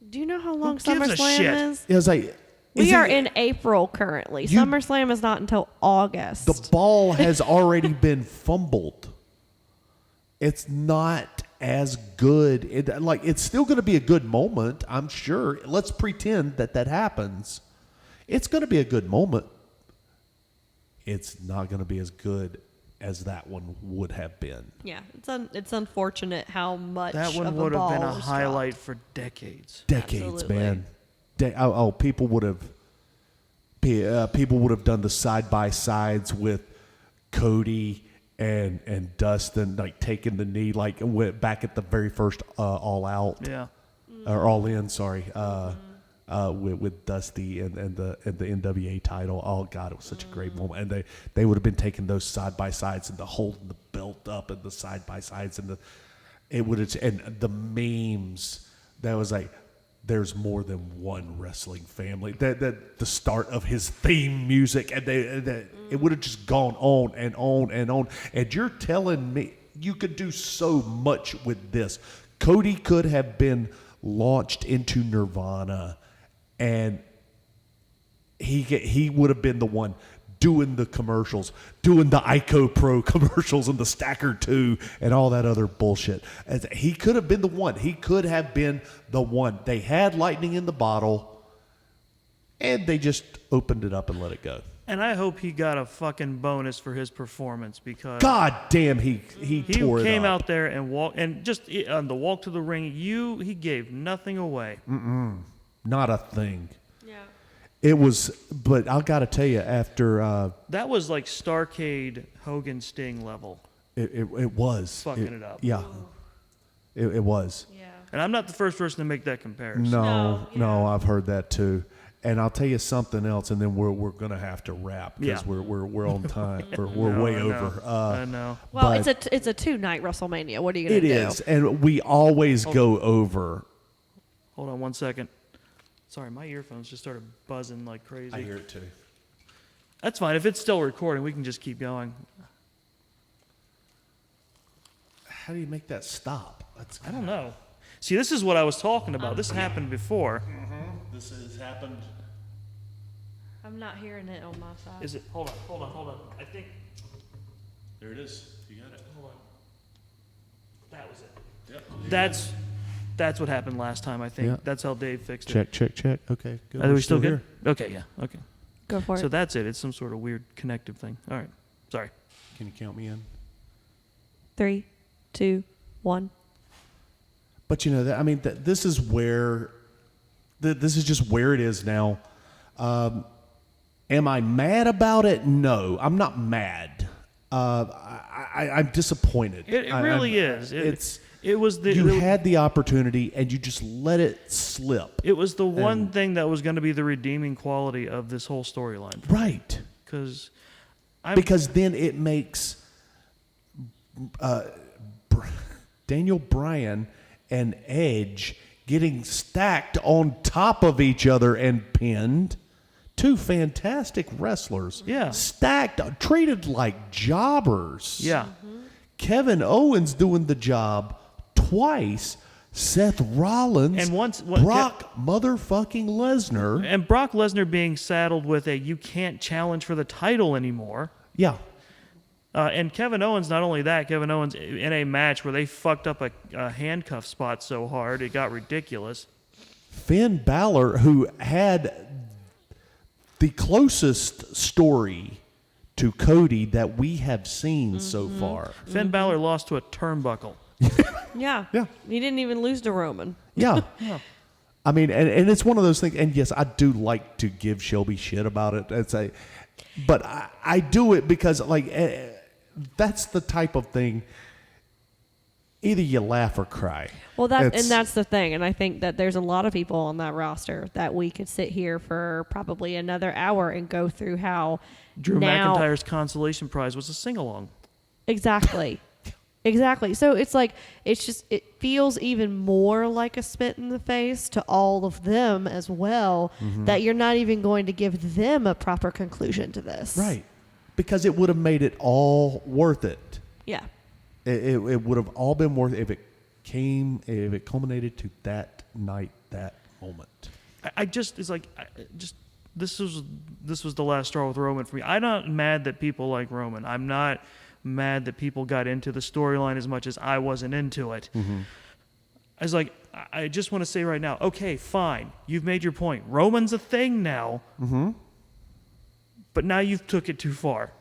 Do you know how long gives a shit? SummerSlam is? It was like We are in April currently. SummerSlam is not until August. the ball has already been fumbled. It's not as good. It's still going to be a good moment, I'm sure. Let's pretend that happens. It's going to be a good moment. It's not going to be as good as that one would have been. Yeah, it's unfortunate how much That one of a would have ball been a was highlight dropped. for decades. Decades, Absolutely. man. People would have done the side by sides with Cody and Dustin like taking the knee, like went back at the very first All Out, or All In, sorry, with Dusty and the NWA title. Oh God, it was such a great moment. And they would have been taking those side by sides and holding the belt up and the side by sides and it would have, and the memes that was like, there's more than one wrestling family. That the start of his theme music, and it would have just gone on and on and on. And you're telling me you could do so much with this. Cody could have been launched into Nirvana, and he would have been the one doing the commercials, doing the Ico Pro commercials and the Stacker 2 and all that other bullshit. He could have been the one. He could have been the one. They had lightning in the bottle, and they just opened it up and let it go. And I hope he got a fucking bonus for his performance, because God damn, he tore it up. He came out there and walked, and just on the walk to the ring, he gave nothing away. Not a thing. Yeah. It was, but I got to tell you, after That was like Starcade Hogan Sting level. it was Fucking it up. Yeah, it was. Yeah. And I'm not the first person to make that comparison. No, I've heard that too. And I'll tell you something else, and then we're gonna have to wrap because we're on time. We're way over. I know. Well, but it's a 2-night WrestleMania. What are you gonna do? It is, and we always go over. Hold on one second. Sorry, my earphones just started buzzing like crazy. I hear it too. That's fine. If it's still recording, we can just keep going. How do you make that stop? I don't know. See, this is what I was talking about. This happened before. This has happened. I'm not hearing it on my side. Is it? Hold on. I think. There it is. You got it. Hold on. That was it. Yep. That's what happened last time, I think. Yeah. That's how Dave fixed it. Check. Okay, good. Are we still good? Okay, yeah. Okay. Go for So it. that's it. It's some sort of weird connective thing. All right. Sorry. Can you count me in? 3, 2, 1. But you know that, I mean, this is where this is just where it is now. Am I mad about it? No, I'm not mad. I'm disappointed. It really is. It was you had the opportunity and you just let it slip. It was the one thing that was going to be the redeeming quality of this whole storyline. Right. Because then it makes Daniel Bryan and Edge getting stacked on top of each other and pinned. Two fantastic wrestlers. Yeah. Stacked, treated like jobbers. Yeah. Kevin Owens doing the job twice. Seth Rollins And Brock motherfucking Lesnar. And Brock Lesnar being saddled with you can't challenge for the title anymore. Yeah. And Kevin Owens, not only that, Kevin Owens in a match where they fucked up a handcuff spot so hard it got ridiculous. Finn Balor, who had the closest story to Cody that we have seen so far. Finn Balor lost to a turnbuckle. Yeah. Yeah. He didn't even lose to Roman. Yeah. I mean, and it's one of those things, and yes, I do like to give Shelby shit about it. But I do it because, like, that's the type of thing, either you laugh or cry. Well, that's the thing. And I think that there's a lot of people on that roster that we could sit here for probably another hour and go through how Drew now, McIntyre's consolation prize was a sing-along. Exactly. Exactly. So it's like, it feels even more like a spit in the face to all of them as well, that you're not even going to give them a proper conclusion to this. Right. Because it would have made it all worth it. Yeah. It would have all been worth it if it culminated to that night, that moment. This was the last straw with Roman for me. I'm not mad that people like Roman. I'm not mad that people got into the storyline as much as I wasn't into it. I just want to say right now, okay, fine. You've made your point. Roman's a thing now. But now you've took it too far.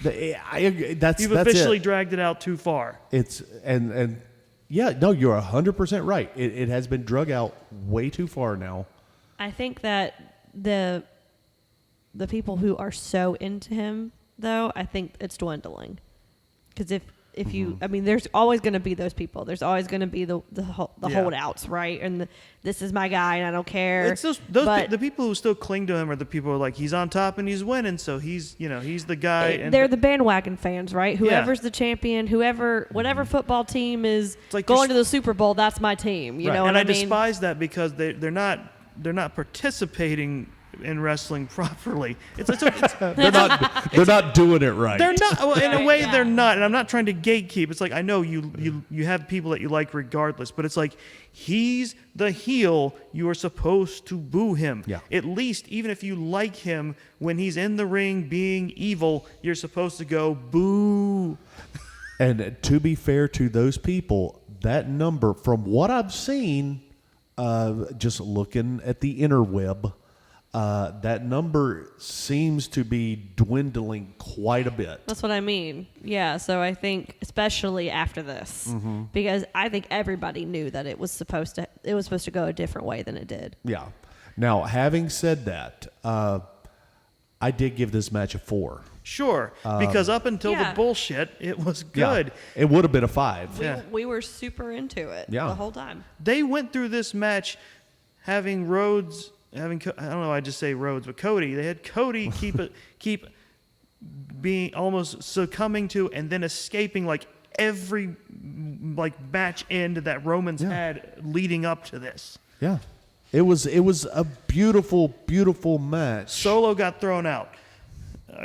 You've officially dragged it out too far. Yeah, no, you're 100% right. It has been drug out way too far now. I think that the people who are so into him, though, I think it's dwindling. Because if you, I mean, there's always going to be those people. There's always going to be the holdouts, right? And this is my guy, and I don't care. It's the people who still cling to him are the people who are like, he's on top and he's winning, so he's the guy. They're the bandwagon fans, right? Whoever's the champion, whatever football team is like going to the Super Bowl, that's my team. You know what I mean? I despise that because they're not participating in wrestling properly. They're not doing it right. They're not. Well, in a way, they're not. And I'm not trying to gatekeep. It's like I know you have people that you like regardless, but it's like he's the heel. You are supposed to boo him. Yeah. At least, even if you like him, when he's in the ring being evil, you're supposed to go boo. And to be fair to those people, that number, from what I've seen, just looking at the interweb, that number seems to be dwindling quite a bit. That's what I mean. Yeah, so I think especially after this, because I think everybody knew that it was supposed to go a different way than it did. Yeah. Now, having said that, I did give this match a 4. Sure, because up until the bullshit, it was good. Yeah, it would have been a 5. We were super into it the whole time. They went through this match having Rhodes, I don't know, I just say Rhodes, but Cody. They had Cody keep being almost succumbing to and then escaping like every match end that Roman's had leading up to this. Yeah. It was a beautiful, beautiful match. Solo got thrown out.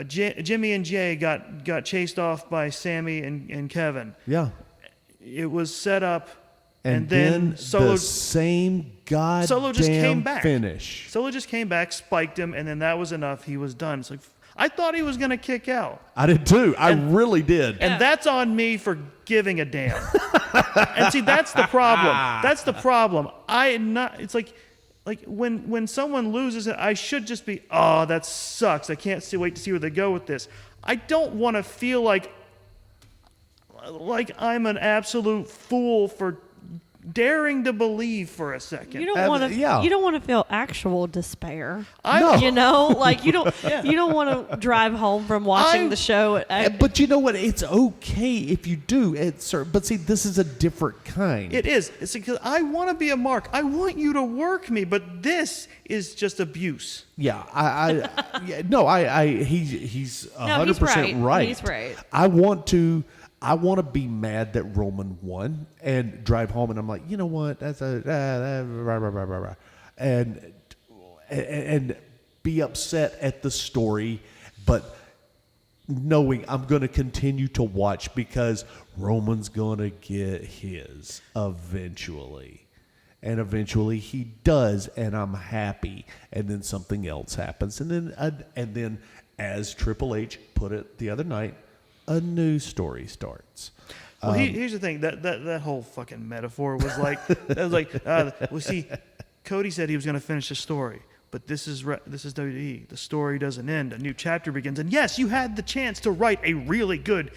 Jimmy and Jay got chased off by Sammy and Kevin. Yeah. It was set up, and then Solo, the same goddamn Solo just came back. Finish. Solo just came back, spiked him, and then that was enough. He was done. It's like, I thought he was going to kick out. I did too. I really did. And that's on me for giving a damn. And see, that's the problem. That's the problem. It's like when someone loses it, I should just be, oh, that sucks. I can't wait to see where they go with this. I don't want to feel like I'm an absolute fool for daring to believe for a second. You don't want to. yeah. You don't want to feel actual despair. No. You know, like you don't. You don't want to drive home from watching the show. But you know what? It's okay if you do. But see, this is a different kind. It is. It's because I want to be a mark. I want you to work me, but this is just abuse. Yeah, he's 100% right. He's right. I want to be mad that Roman won and drive home, and I'm like, you know what? That's and be upset at the story, but knowing I'm going to continue to watch because Roman's going to get his eventually. And eventually he does, and I'm happy. And then something else happens, and then as Triple H put it the other night, a new story starts. Well, here's the thing. That whole fucking metaphor was like, see, Cody said he was going to finish the story, but this is WWE. The story doesn't end. A new chapter begins. And yes, you had the chance to write a really good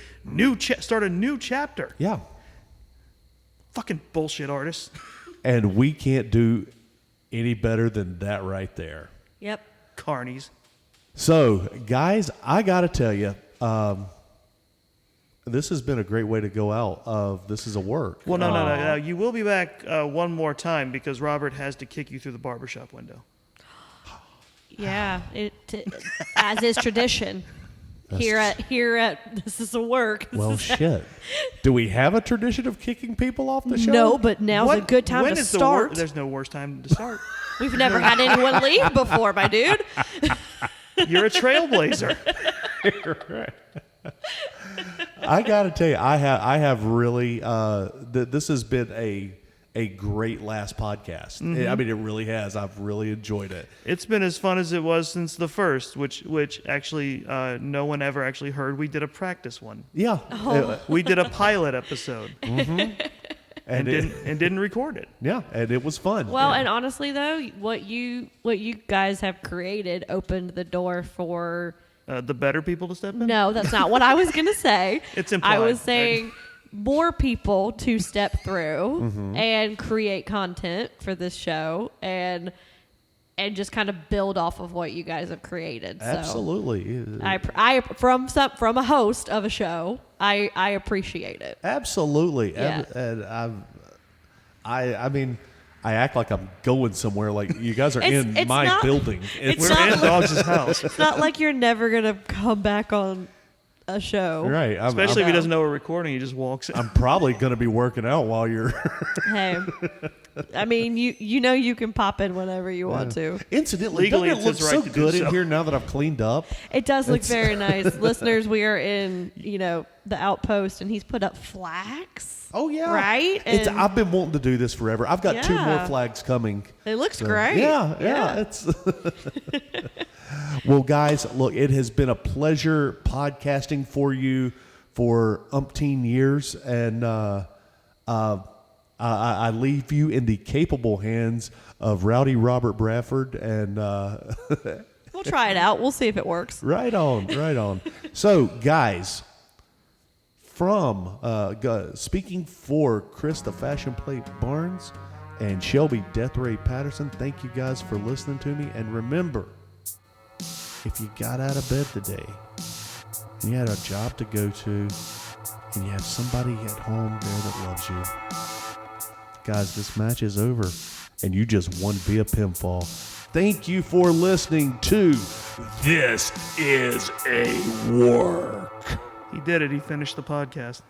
start a new chapter. Yeah. Fucking bullshit artists. And we can't do any better than that right there. Yep. Carnies. So, guys, I got to tell you, this has been a great way to go out of This Is a Work. Well, no. You will be back one more time because Robert has to kick you through the barbershop window. Yeah, as is tradition. Here at This Is a Work. Well, shit. Do we have a tradition of kicking people off the show? No, but now's a good time to start. There's no worse time to start. We've never had anyone leave before, my dude. You're a trailblazer. I got to tell you, I have really. This has been a great last podcast. Mm-hmm. I mean, it really has. I've really enjoyed it. It's been as fun as it was since the first, which actually no one ever actually heard. We did a practice one. Yeah, we did a pilot episode, and didn't record it. Yeah, and it was fun. Well, and honestly though, what you guys have created opened the door for the better people to step in. No, that's not what I was going to say. It's implied. I was saying more people to step through and create content for this show, and and just kind of build off of what you guys have created. So Absolutely. I from a host of a show, I appreciate it. Absolutely. Yeah. And I mean, I act like I'm going somewhere. Like you guys are in It's my not- building. it's We're not in Doggz' house. It's not like you're never gonna come back on a show. right. Especially if he doesn't know we're recording, he just walks in. I'm probably going to be working out while you're. Hey, I mean, you know you can pop in whenever you want to. Incidentally, Legally, doesn't it look it's his so right to do good in so. here now that I've cleaned up? It does look very nice. Listeners, we are in, the outpost, and he's put up flags. Oh yeah, Right? And I've been wanting to do this forever. I've got 2 more Yeah. flags coming. it looks So, great. Yeah. It's well, guys, look, it has been a pleasure podcasting for you for umpteen years, and I leave you in the capable hands of Rowdy Robert Brafford, and We'll try it out. We'll see if it works. right on. So, guys, from speaking for Chris the Fashion Plate Barnes and Shelby Death Ray Patterson, thank you guys for listening to me. And remember, if you got out of bed today and you had a job to go to and you have somebody at home there that loves you, guys, this match is over and you just won via pinfall. Thank you for listening to This Is a Work. He did it. He finished the podcast.